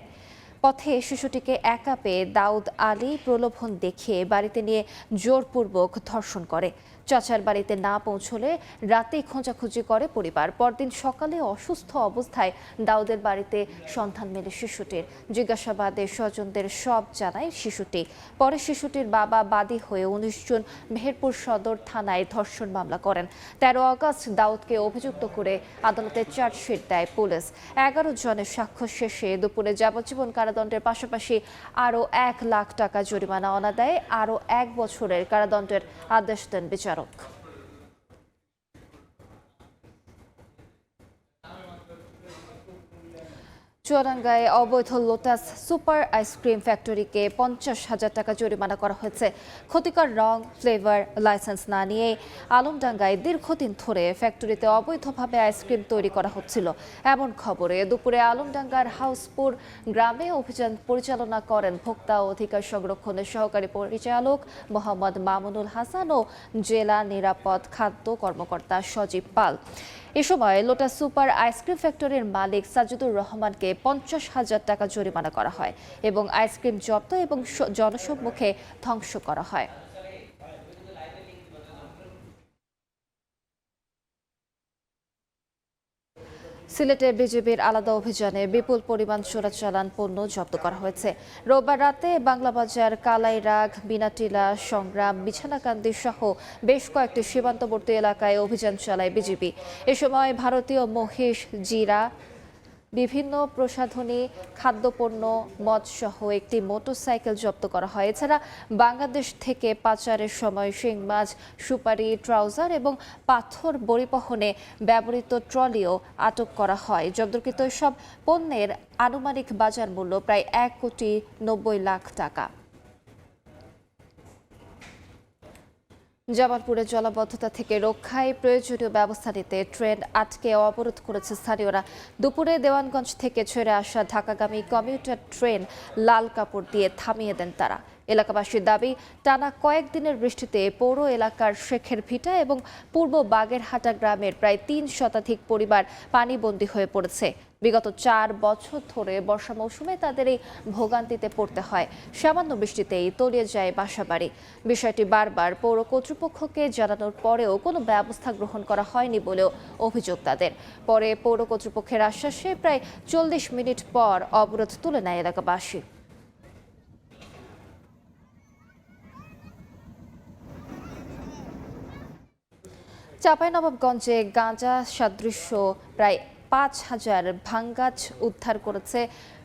পথে শিশুটিকে একা পেয়ে দাউদ আলী প্রলোভন দেখিয়ে বাড়িতে নিয়ে জোরপূর্বক ধর্ষণ করে। চাচার বাড়িতে না পৌঁছলে রাতেই খোঁজাখুঁজি করে পরিবার। পরদিন সকালে অসুস্থ অবস্থায় দাউদের বাড়িতে সন্ধান মেলে শিশুটির। জিজ্ঞাসাবাদে স্বজনদের সব জানায় শিশুটি। পরে শিশুটির বাবা বাদী হয়ে 19 জুন মেহেরপুর সদর থানায় ধর্ষণ মামলা করেন। 13 আগস্ট দাউদকে অভিযুক্ত করে আদালতে চার্জশিট দেয় পুলিশ। 11 জনের সাক্ষ্য শেষে দুপুরে যাবজ্জীবন কারাদণ্ডের পাশাপাশি আরও 1 লাখ টাকা জরিমানা অনাদায়ে আরও 1 বছরের কারাদণ্ডের আদেশ দেন বিচারক। চুয়াডাঙ্গায় অবৈধ লোটাস সুপার আইসক্রিম ফ্যাক্টরিকে 50,000 টাকা জরিমানা করা হয়েছে। ক্ষতিকর রং, ফ্লেভার লাইসেন্স না নিয়ে আলমডাঙ্গায় দীর্ঘদিন ধরে ফ্যাক্টরিতে অবৈধভাবে আইসক্রিম তৈরি করা হচ্ছিল। এমন খবরে দুপুরে আলমডাঙ্গার হাউসপুর গ্রামে অভিযান পরিচালনা করেন ভোক্তা অধিকার সংরক্ষণের সহকারী পরিচালক মোহাম্মদ মামুনুল হাসান ও জেলা নিরাপদ খাদ্য কর্মকর্তা সজীব পাল। এ সময় লোটাস সুপার আইসক্রিম ফ্যাক্টরির মালিক সাজিদুর রহমানকে 50,000 টাকা জরিমানা করা হয় এবং আইসক্রিম জব্দ এবং জনসম্মুখে ধ্বংস করা হয়। সিলেটে বিজিবির আলাদা অভিযানে বিপুল পরিমাণ চোরাচালান পণ্য জব্দ করা হয়েছে। রোববার রাতে বাংলাবাজার, কালাইরাগ, বিনাটিলা, সংগ্রাম, বিছানাকান্দি সহ বেশ কয়েকটি সীমান্তবর্তী এলাকায় অভিযান চালায় বিজিবি। এ সময় ভারতীয় মহিষ, জিরা, বিভিন্ন প্রসাধনী, খাদ্যপণ্য, মদসহ একটি মোটরসাইকেল জব্দ করা হয়। এছাড়া বাংলাদেশ থেকে পাচারের সময় শিং মাছ, সুপারি, ট্রাউজার এবং পাথর পরিবহনে ব্যবহৃত ট্রলিও আটক করা হয়। জব্দকৃত সব পণ্যের আনুমানিক বাজার মূল্য প্রায় 1,90,00,000 টাকা। জামালপুরে জলাবদ্ধতা থেকে রক্ষায় প্রয়োজনীয় ব্যবস্থা নিতে ট্রেন আটকে অবরোধ করেছে স্থানীয়রা। দুপুরে দেওয়ানগঞ্জ থেকে ছেড়ে আসা ঢাকাগামী কমিউটার ট্রেন লাল কাপড় দিয়ে থামিয়ে দেন তারা। এলাকাবাসীর দাবি, টানা কয়েকদিনের বৃষ্টিতে পৌর এলাকার শেখের ভিটা এবং পূর্ব বাগেরহাটা গ্রামের প্রায় 3 শতাধিক পরিবার পানিবন্দী হয়ে পড়েছে। বিগত 4 বছর ধরে বর্ষা মৌসুমে তাদের এই ভোগান্তিতে পড়তে হয়। সামান্য বৃষ্টিতেই তলিয়ে যায় বাসাবাড়ি। বিষয়টি বারবার পৌর কর্তৃপক্ষকে জানানোর পরেও কোনো ব্যবস্থা গ্রহণ করা হয়নি বলেও অভিযোগ তাদের। পরে পৌর কর্তৃপক্ষের আশ্বাসে প্রায় 40 মিনিট পর অবরোধ তুলে নেয় এলাকাবাসী। চাঁপাইনবাবগঞ্জে গাঁজা সদৃশ্য প্রায় 5,000 ভাঙ্গাচ উদ্ধার করেছে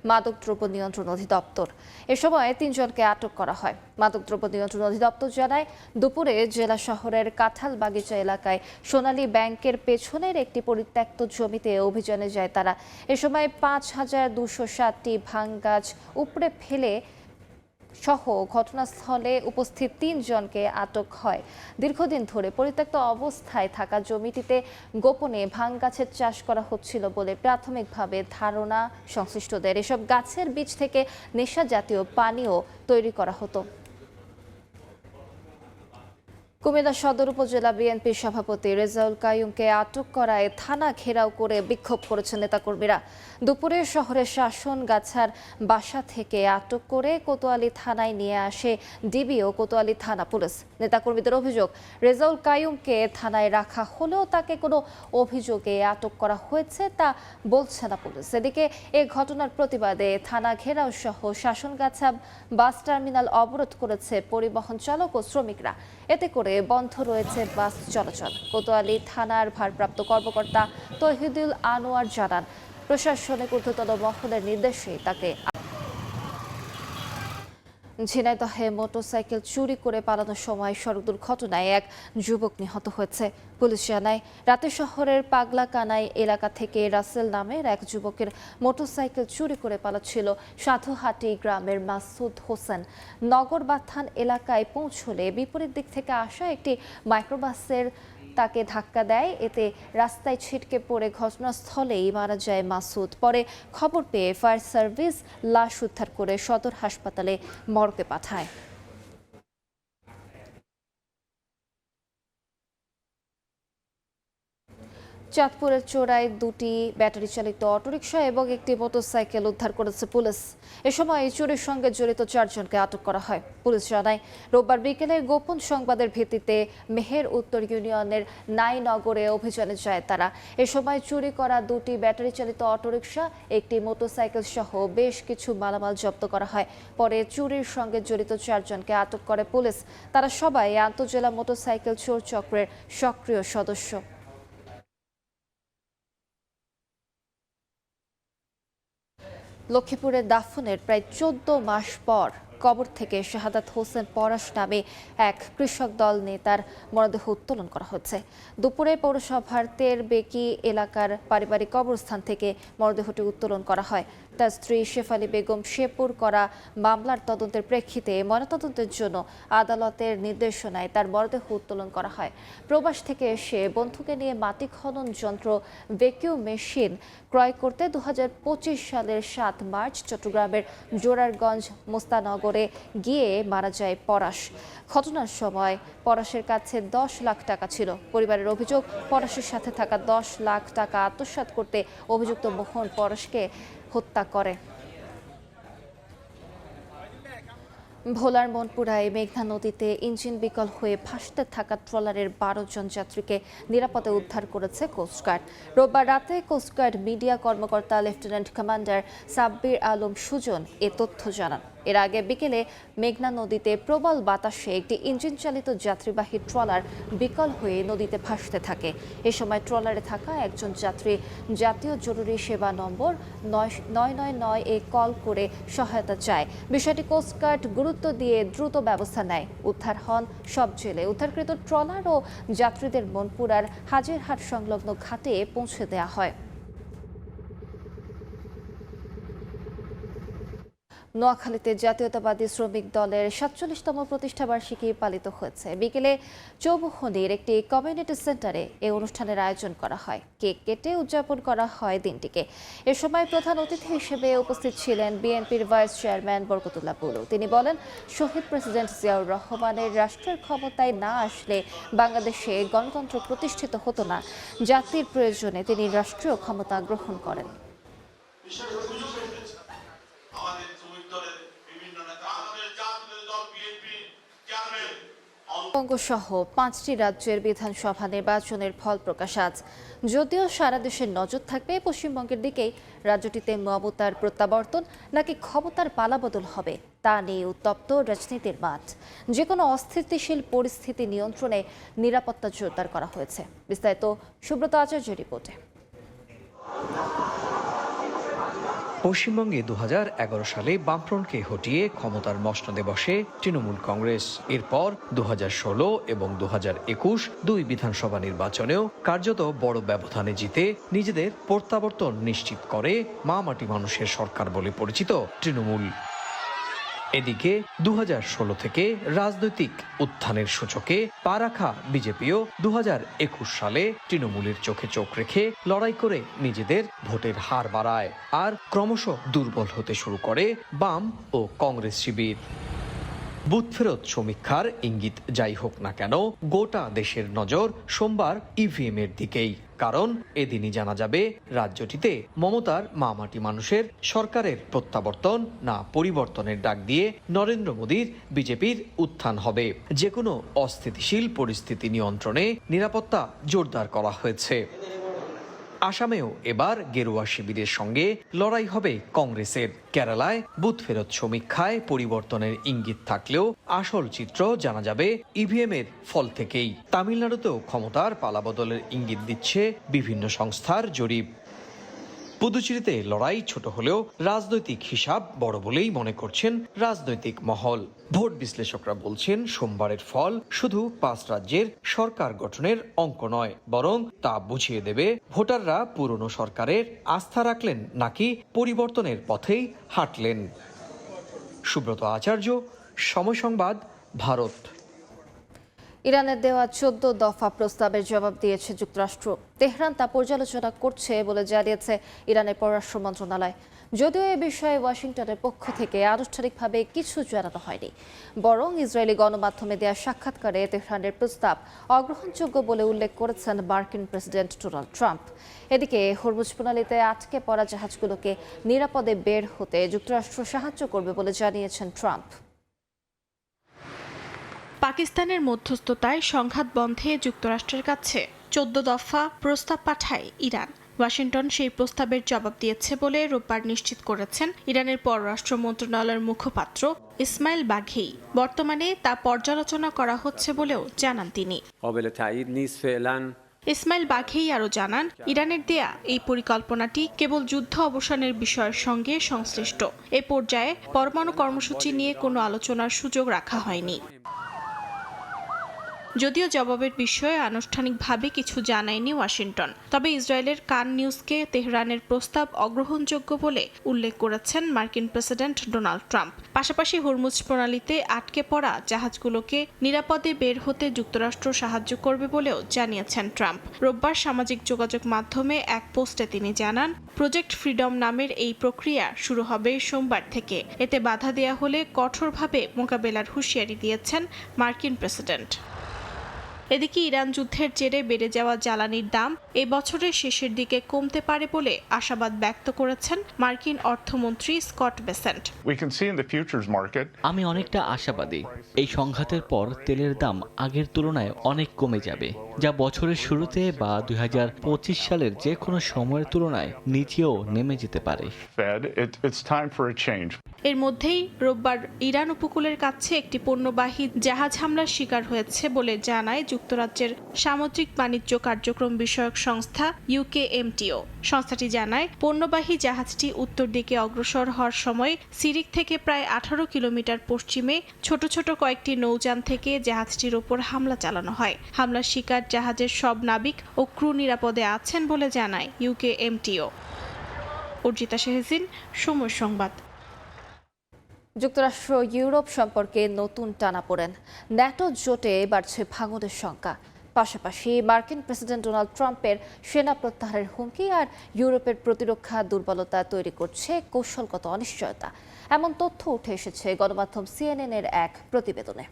মাদকদ্রব্য নিয়ন্ত্রণ অধিদপ্তর। এ সময় 3 জনকে আটক করা হয়। মাদকদ্রব্য নিয়ন্ত্রণ অধিদপ্তর জানায়, দুপুরে জেলা শহরের কাঁঠাল বাগিচা এলাকায় সোনালী ব্যাংকের পেছনের একটি পরিত্যক্ত জমিতে অভিযানে যায় তারা। এ সময় 5,260টি ভাঙ্গাচ উপড়ে ফেলে সহ ঘটনাস্থলে উপস্থিত 3 জনকে আটক হয়। দীর্ঘদিন ধরে পরিত্যক্ত অবস্থায় থাকা জমিটিতে গোপনে ভাং গাছের চাষ করা হচ্ছিল বলে প্রাথমিকভাবে ধারণা সংশ্লিষ্টদের। এসব গাছের বীজ থেকে নেশা জাতীয় পানীয় তৈরি করা হতো। কুমিল্লা সদর উপজেলা বিএনপির সভাপতি রেজাউল কাইয়ুমকে আটক করায় থানা ঘেরাও করে বিক্ষোভ করেছেন নেতাকর্মীরা। দুপুরে শহরের শাসনগাছার বাসা থেকে আটক করে কোতোয়ালি থানায় নিয়ে আসে ডিবি ও কোতোয়ালি থানা পুলিশ। নেতাকর্মীদের অভিযোগ, রেজাউল কাইয়ুমকে থানায় রাখা হলেও তাকে কোনো অভিযোগে আটক করা হয়েছে তা বলছে না পুলিশ। এদিকে এ ঘটনার প্রতিবাদে থানা ঘেরাও সহ শাসনগাছা বাস টার্মিনাল অবরোধ করেছে পরিবহন চালক ও শ্রমিকরা। এতে করে বন্ধ রয়েছে বাস চলাচল। কোতোয়ালি থানার ভারপ্রাপ্ত কর্মকর্তা তৌহিদুল আনোয়ার জানান, প্রশাসনিক ঊর্ধ্বতন মহলের নির্দেশে তাকে। ঝিনাইদহে মোটরসাইকেল চুরি করে পালানোর সময় সড়ক দুর্ঘটনায় এক যুবক নিহত হয়েছে। পুলিশ জানায়, রাতে শহরের পাগলাকানাই এলাকা থেকে রাসেল নামের এক যুবকের মোটরসাইকেল চুরি করে পালাচ্ছিল সাধুহাটি গ্রামের মাসুদ হোসেন। নগরবাথান এলাকায় পৌঁছলে বিপরীত দিক থেকে আসা একটি মাইক্রোবাসের তাকে ধাক্কা দেয়। এতে রাস্তায় ছিটকে পড়ে ঘটনাস্থলেই মারা যায় মাসুদ। পরে খবর পেয়ে ফায়ার সার্ভিস লাশ উদ্ধার করে সদর হাসপাতালে মর্গে পাঠায়। চাঁদপুরের চোরায় 2টি ব্যাটারি চালিত অটোরিকশা এবং একটি মোটরসাইকেল উদ্ধার করেছে পুলিশ। এ সময় চুরির সঙ্গে জড়িত 4 জনকে আটক করা হয়। পুলিশ জানায়, রোববার বিকেলে গোপন সংবাদের ভিত্তিতে মেহের উত্তর ইউনিয়নের নাইনগরে অভিযানে যায় তারা। এ সময় চুরি করা 2টি ব্যাটারি চালিত অটোরিকশা, একটি মোটরসাইকেল সহ বেশ কিছু মালামাল জব্দ করা হয়। পরে চুরির সঙ্গে জড়িত 4 জনকে আটক করে পুলিশ। তারা সবাই আন্তজেলা মোটরসাইকেল চোর চক্রের সক্রিয় সদস্য। লক্ষ্মীপুরের দাফনের প্রায় 14 মাস পর কবর থেকে শাহাদাত হোসেন পরাশ নামে এক কৃষক দল নেতার মরদেহ উত্তোলন করা হচ্ছে। দুপুরে পৌরসভার তেরবেকি এলাকার পারিবারিক কবরস্থান থেকে মরদেহটি উত্তোলন করা হয়। তার স্ত্রী শেফালি বেগম শেপুর করা মামলার তদন্তের প্রেক্ষিতে ময়নাতদন্তের জন্য আদালতের নির্দেশনায় তার মরদেহ উত্তোলন করা হয়। প্রবাস থেকে এসে বন্ধুকে নিয়ে মাটি খনন যন্ত্র ভ্যাকিউম মেশিন ক্রয় করতে 2025 সালের 7 মার্চ চট্টগ্রামের জোরারগঞ্জ মোস্তানগরে গিয়ে মারা যায় পরাশ। ঘটনার সময় পরাশের কাছে 10 লাখ টাকা ছিল। পরিবারের অভিযোগ, পরাশের সাথে থাকা 10 লাখ টাকা আত্মসাৎ করতে অভিযুক্ত মোহন পরাশকে হত্যা করে। ভোলার মনপুরায় মেঘনা নদীতে ইঞ্জিন বিকল হয়ে ভাসতে থাকা ট্রলারের 12 জন যাত্রীকে নিরাপদে উদ্ধার করেছে কোস্টগার্ড। রোববার রাতে কোস্টগার্ড মিডিয়া কর্মকর্তা লেফটেন্যান্ট কমান্ডার সাব্বির আলম সুজন এ তথ্য জানান। এর আগে বিকেলে মেঘনা নদীতে প্রবল বাতাসে একটি ইঞ্জিন চালিত যাত্রীবাহী ট্রলার বিকল হয়ে নদীতে ভাসতে থাকে। এ সময় ট্রলারে থাকা একজন যাত্রী জাতীয় জরুরি সেবা নম্বর 999 এ কল করে সহায়তা চায়। বিষয়টি কোস্টগার্ড গুরুত্ব দিয়ে দ্রুত ব্যবস্থা নেয়। উদ্ধার হন সব জেলে। উদ্ধারকৃত ট্রলার ও যাত্রীদের মনপুরার হাজিরহাট সংলগ্ন ঘাটে পৌঁছে দেওয়া হয়। নোয়াখালীতে জাতীয়তাবাদী শ্রমিক দলের 47তম প্রতিষ্ঠাবার্ষিকী পালিত হয়েছে। বিকেলে চৌবহনীর একটি কমিউনিটি সেন্টারে এই অনুষ্ঠানের আয়োজন করা হয়। কেক কেটে উদযাপন করা হয় দিনটিকে। এ সময় প্রধান অতিথি হিসেবে উপস্থিত ছিলেন বিএনপির ভাইস চেয়ারম্যান বরকতুল্লাহ বুলু। তিনি বলেন, শহীদ প্রেসিডেন্ট জিয়াউর রহমানের রাষ্ট্রের ক্ষমতায় না আসলে বাংলাদেশে গণতন্ত্র প্রতিষ্ঠিত হতো না। জাতির প্রয়োজনে তিনি রাষ্ট্রীয় ক্ষমতা গ্রহণ করেন। পশ্চিমবঙ্গ সহ 5টি রাজ্যের বিধানসভা নির্বাচনের ফল প্রকাশ আজ। যদিও সারা দেশের নজর থাকবে পশ্চিমবঙ্গের দিকেই, রাজ্যটিতে মমতার প্রত্যাবর্তন নাকি ক্ষমতার পালাবদল হবে তা নিয়ে উত্তপ্ত রাজনীতির মাঠ। যে কোনো অস্থিতিশীল পরিস্থিতি নিয়ন্ত্রণে নিরাপত্তা জোরদার করা হয়েছে। বিস্তারিত সুব্রত আচার্যের রিপোর্টে। পশ্চিমবঙ্গে 2011 সালে বামফ্রন্টকে হটিয়ে ক্ষমতার মসনদে বসে তৃণমূল কংগ্রেস। এরপর 2016 এবং 2021 দুই বিধানসভা নির্বাচনেও কার্যত বড় ব্যবধানে জিতে নিজেদের প্রত্যাবর্তন নিশ্চিত করে মা মাটি মানুষের সরকার বলে পরিচিত তৃণমূল। এদিকে 2016 থেকে রাজনৈতিক উত্থানের সূচকে পা রাখা বিজেপিও 2021 সালে তৃণমূলের চোখে চোখ রেখে লড়াই করে নিজেদের ভোটের হার বাড়ায়, আর ক্রমশ দুর্বল হতে শুরু করে বাম ও কংগ্রেস শিবির। বুথ ফেরত সমীক্ষার ইঙ্গিত যাই হোক না কেন, গোটা দেশের নজর সোমবার ইভিএম এর দিকেই। কারণ এদিনই জানা যাবে রাজ্যটিতে মমতার মা মাটি মানুষের সরকারের প্রত্যাবর্তন না পরিবর্তনের ডাক দিয়ে নরেন্দ্র মোদীর বিজেপির উত্থান হবে। যে কোনো অস্থিতিশীল পরিস্থিতি নিয়ন্ত্রণে নিরাপত্তা জোরদার করা হয়েছে। আসামেও এবার গেরুয়া শিবিরের সঙ্গে লড়াই হবে কংগ্রেসের। কেরালায় বুথ ফেরত সমীক্ষায় পরিবর্তনের ইঙ্গিত থাকলেও আসল চিত্র জানা যাবে ইভিএম এর ফল থেকেই। তামিলনাড়ুতেও ক্ষমতার পালাবদলের ইঙ্গিত দিচ্ছে বিভিন্ন সংস্থার জরিপ। পুদুচেরিতে লড়াই ছোট হলেও রাজনৈতিক হিসাব বড় বলেই মনে করছেন রাজনৈতিক মহল। ভোট বিশ্লেষকরা বলছেন, সোমবারের ফল শুধু 5 রাজ্যের সরকার গঠনের অঙ্ক নয়, বরং তা বুঝিয়ে দেবে ভোটাররা পুরনো সরকারের আস্থা রাখলেন নাকি পরিবর্তনের পথেই হাঁটলেন। সুব্রত আচার্য, সময় সংবাদ, ভারত। ইরানের দেওয়া 14 দফা প্রস্তাবের জবাব দিয়েছে যুক্তরাষ্ট্র। তেহরান তা পর্যালোচনা করছে বলে জানিয়েছে ইরানের পররাষ্ট্র মন্ত্রণালয়। যদিও এ বিষয়ে ওয়াশিংটনের পক্ষ থেকে আনুষ্ঠানিকভাবে কিছু জানানো হয়নি, বরং ইসরায়েলি গণমাধ্যমে দেওয়া সাক্ষাৎকারে তেহরানের প্রস্তাব অগ্রহণযোগ্য বলে উল্লেখ করেছেন মার্কিন প্রেসিডেন্ট ডোনাল্ড ট্রাম্প। এদিকে হরমুজ প্রণালীতে আটকে পড়া জাহাজগুলোকে নিরাপদে বের হতে যুক্তরাষ্ট্র সাহায্য করবে বলে জানিয়েছেন ট্রাম্প। পাকিস্তানের মধ্যস্থতায় সংঘাত বন্ধে যুক্তরাষ্ট্রের কাছে 14 দফা প্রস্তাব পাঠায় ইরান। ওয়াশিংটন সেই প্রস্তাবের জবাব দিয়েছে বলে রোববার নিশ্চিত করেছেন ইরানের পররাষ্ট্র মন্ত্রণালয়ের মুখপাত্র ইসমাইল বাঘেই। বর্তমানে তা পর্যালোচনা করা হচ্ছে বলেও জানান তিনি। ইসমাইল বাঘেই আরও জানান, ইরানের দেয়া এই পরিকল্পনাটি কেবল যুদ্ধ অবসানের বিষয়ের সঙ্গে সংশ্লিষ্ট। এ পর্যায়ে পরমাণু কর্মসূচি নিয়ে কোনো আলোচনার সুযোগ রাখা হয়নি। যদিও জবাবের বিষয়ে আনুষ্ঠানিকভাবে কিছু জানায়নি ওয়াশিংটন, তবে ইসরায়েলের কান নিউজকে তেহরানের প্রস্তাব অগ্রহণযোগ্য বলে উল্লেখ করেছেন মার্কিন প্রেসিডেন্ট ডোনাল্ড ট্রাম্প। পাশাপাশি হরমুজ প্রণালীতে আটকে পড়া জাহাজগুলোকে নিরাপদে বের হতে যুক্তরাষ্ট্র সাহায্য করবে বলেও জানিয়েছেন ট্রাম্প। রোববার সামাজিক যোগাযোগ মাধ্যমে এক পোস্টে তিনি জানান, প্রজেক্ট ফ্রিডম নামের এই প্রক্রিয়া শুরু হবে সোমবার থেকে। এতে বাধা দেয়া হলে কঠোরভাবে মোকাবেলার হুঁশিয়ারি দিয়েছেন মার্কিন প্রেসিডেন্ট। এদিকে ইরান যুদ্ধের জেরে বেড়ে যাওয়া জ্বালানির দাম এ বছরের শেষের দিকে কমতে পারে বলে আশাবাদ ব্যক্ত করেছেন মার্কিন অর্থমন্ত্রী স্কট বেসেন্ট। আমি অনেকটা আশাবাদী। এই সংঘাতের পর তেলের দাম আগের তুলনায় অনেক কমে যাবে, যা বছরের শুরুতে বা 2025 সালের যে কোনো সময়ের তুলনায় নিচেও নেমে যেতে পারে। এর মধ্যেই রোববার ইরান উপকূলের কাছে একটি পণ্যবাহী জাহাজ হামলার শিকার হয়েছে বলে জানায় যুক্তরাজ্যের সামুদ্রিক বাণিজ্য কার্যক্রম বিষয়ক সংস্থা UKMTO। সংস্থাটি জানায়, পণ্যবাহী জাহাজটি উত্তর দিকে অগ্রসর হওয়ার সময় সিরিক থেকে প্রায় 18 কিলোমিটার পশ্চিমে ছোট ছোট কয়েকটি নৌযান থেকে জাহাজটির ওপর হামলা চালানো হয়। হামলার শিকার জাহাজের সব নাবিক ও ক্রু নিরাপদে আছেন বলে জানায় UKMTO। অর্জিতা শেহজিন, সময় সংবাদ। যুক্তরাষ্ট্র ইউরোপ সম্পর্কে নতুন টানাপোড়েন, ন্যাটো জোটে বাড়ছে ভাঙনের শঙ্কা। পাশাপাশি মার্কিন প্রেসিডেন্ট ডোনাল্ড ট্রাম্পের সেনা প্রত্যাহারের হুমকি আর ইউরোপের প্রতিরক্ষা দুর্বলতা তৈরি করছে কৌশলগত অনিশ্চয়তা। এমন তথ্য উঠে এসেছে গণমাধ্যম CNN-এর এক প্রতিবেদনে।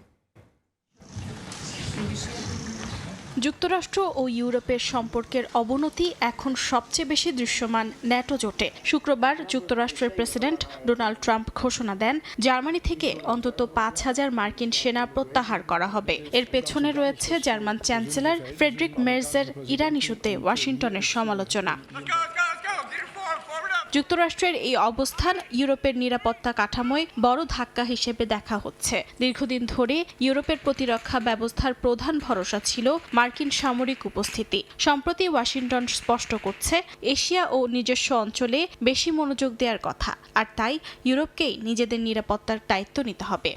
যুক্তরাষ্ট্র ও ইউরোপের সম্পর্কের অবনতি এখন সবচেয়ে বেশি দৃশ্যমান ন্যাটো জোটে। শুক্রবার যুক্তরাষ্ট্রের প্রেসিডেন্ট ডোনাল্ড ট্রাম্প ঘোষণা দেন, জার্মানি থেকে অন্তত 5,000 মার্কিন সেনা প্রত্যাহার করা হবে। এর পেছনে রয়েছে জার্মান চ্যান্সেলর ফ্রেডরিক মের্জের ইরান ইস্যুতে ওয়াশিংটনের সমালোচনা। যুক্তরাষ্ট্রের এই অবস্থান ইউরোপের নিরাপত্তা কাঠামোয় বড় ধাক্কা হিসেবে দেখা হচ্ছে। দীর্ঘদিন ধরে ইউরোপের প্রতিরক্ষা ব্যবস্থার প্রধান ভরসা ছিল মার্কিন সামরিক উপস্থিতি। সম্প্রতি ওয়াশিংটন স্পষ্ট করছে, এশিয়া ও নিজস্ব অঞ্চলে বেশি মনোযোগ দেওয়ার কথা, আর তাই ইউরোপকেই নিজেদের নিরাপত্তার দায়িত্ব নিতে হবে।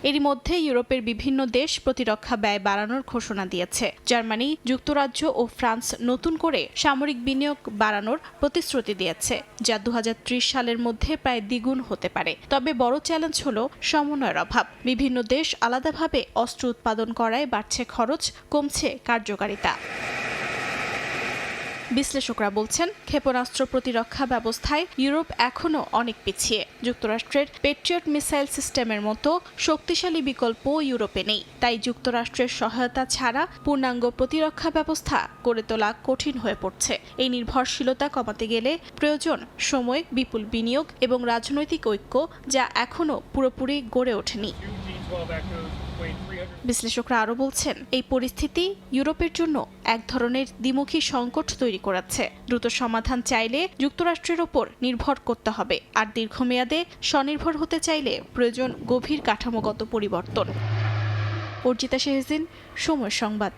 এরই মধ্যে ইউরোপের বিভিন্ন দেশ প্রতিরক্ষা ব্যয় বাড়ানোর ঘোষণা দিয়েছে। জার্মানি, যুক্তরাজ্য ও ফ্রান্স নতুন করে সামরিক বিনিয়োগ বাড়ানোর প্রতিশ্রুতি দিয়েছে, যা 2030 সালের মধ্যে প্রায় দ্বিগুণ হতে পারে। তবে বড় চ্যালেঞ্জ হলো সমন্বয়ের অভাব। বিভিন্ন দেশ আলাদাভাবে অস্ত্র উৎপাদন করায় বাড়ছে খরচ, কমছে কার্যকারিতা। বিশ্লেষকরা বলছেন, ক্ষেপণাস্ত্র প্রতিরক্ষা ব্যবস্থায় ইউরোপ এখনও অনেক পিছিয়ে। যুক্তরাষ্ট্রের পেট্রিয়ট মিসাইল সিস্টেমের মতো শক্তিশালী বিকল্প ইউরোপে নেই। তাই যুক্তরাষ্ট্রের সহায়তা ছাড়া পূর্ণাঙ্গ প্রতিরক্ষা ব্যবস্থা গড়ে তোলা কঠিন হয়ে পড়ছে। এই নির্ভরশীলতা কমাতে গেলে প্রয়োজন সময়, বিপুল বিনিয়োগ এবং রাজনৈতিক ঐক্য, যা এখনও পুরোপুরি গড়ে ওঠেনি। বিশ্লেষকরা আরও বলছেন, এই পরিস্থিতি ইউরোপের জন্য এক ধরনের দ্বিমুখী সংকট তৈরি করেছে। দ্রুত সমাধান চাইলে যুক্তরাষ্ট্রের ওপর নির্ভর করতে হবে, আর দীর্ঘমেয়াদে স্বনির্ভর হতে চাইলে প্রয়োজন গভীর কাঠামোগত পরিবর্তন। অর্জিতা শেহজিন, সময় সংবাদ।